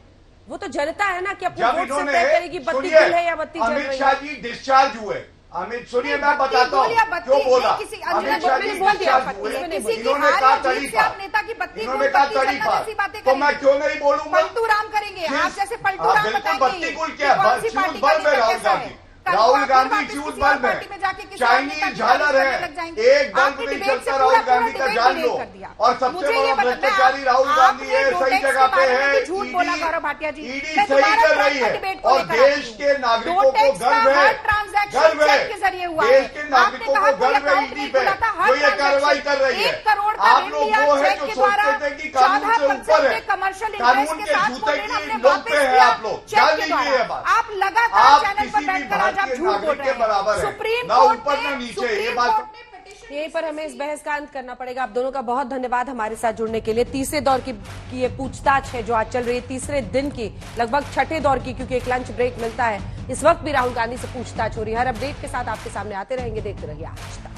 वो तो जनता है ना कि अपने जब वोट से इन्होंने, तय करेगी बत्ती सुनिए, गुल है या बत्ती जल अमित रही शाह है। जी डिस्चार्ज हुए। अमित, सुनिए मैं बत्ती बताता गुल या हूँ बत्ती क्यों बोला। नहीं, किसी अंजना अमित शाह जी मैंने बोल दिया, डिस्चार्ज हुए। किसी की इन्होंने हार कहा या जीत से तरीका, आप नेता की बत्ती इन्होंने गुल, कहा बत्ती जलना तरीका, जैसी बातें तो मैं करेंगे। क्यों नहीं बोलूंगा? पलटू राम करेंगे आप, जैसे पलटू हाँ, राम बिल्कुल बताएंगे बत्ती गुल कि क्या कौन सी है? पार्टी फ्यूज का बल्ब है लीडर राहुल कैसा है। गांधी। कल को राहुल आप गांधी वापस फ्यूज किसी और बल्ब पार्टी में जाके है, किसी और नेता चाइनीज की झालर तारीफ है। करने लग जाएंगे। एक बल्ब आपने नहीं डिबेट से चलता पूरा राहुल गांधी का, डिबेट जान डिलीट लो। कर दिया। और सबसे मुझे ये बड़ा बताना, भ्रष्टाचारी राहुल गांधी आपने है, दो सही टेक्स्ट जगह के पे बारे में है। भी झूठ बोला गौरव भाटिया जी। ईडी मैं सही दोबारा कर रही ट्रैक है पर डिबेट को और लेकर देश आती हूँ। के नागरिकों दो को टेक्स्ट का गर्व है, हर ट्रांजैक्शन गर्व है। चेक के जरिए हुआ देश है। के आपने नागरिकों कहा को कोई गर्व है अकाउंट ईडी नहीं पे, खुला था, हर जो ये कार्रवाई ट्रांजैक्शन कर रही है। 1 करोड़ का आप ऋण लोग लिया वो है चेक जो के द्वारा, सोचते थे कि कानून से 14% ऊपर है, के कमर्शियल कानून इंटरेस्ट के के साथ जूते वो ऋण की हमने नोक वापस पे है किया आप लोग। चेक जान के लीजिए ये द्वारा। बात। आप लगातार आप चैनल किसी पर भी बैठकर आज आप भारतीय झूठ बोल नागरिक रहे के बराबर हैं। है, सुप्रीम ना कोर्ट ऊपर ने- ना नीचे, ये सुप्रीम बात कोर्ट ने petition- यहीं पर हमें इस बहस का अंत करना पड़ेगा। आप दोनों का बहुत धन्यवाद हमारे साथ जुड़ने के लिए। तीसरे दौर की ये पूछताछ है जो आज चल रही है, तीसरे दिन की, लगभग छठे दौर की, क्योंकि एक लंच ब्रेक मिलता है। इस वक्त भी राहुल गांधी से पूछताछ हो रही है। हर अपडेट के साथ आपके सामने आते रहेंगे। देखते रहिए आज तक।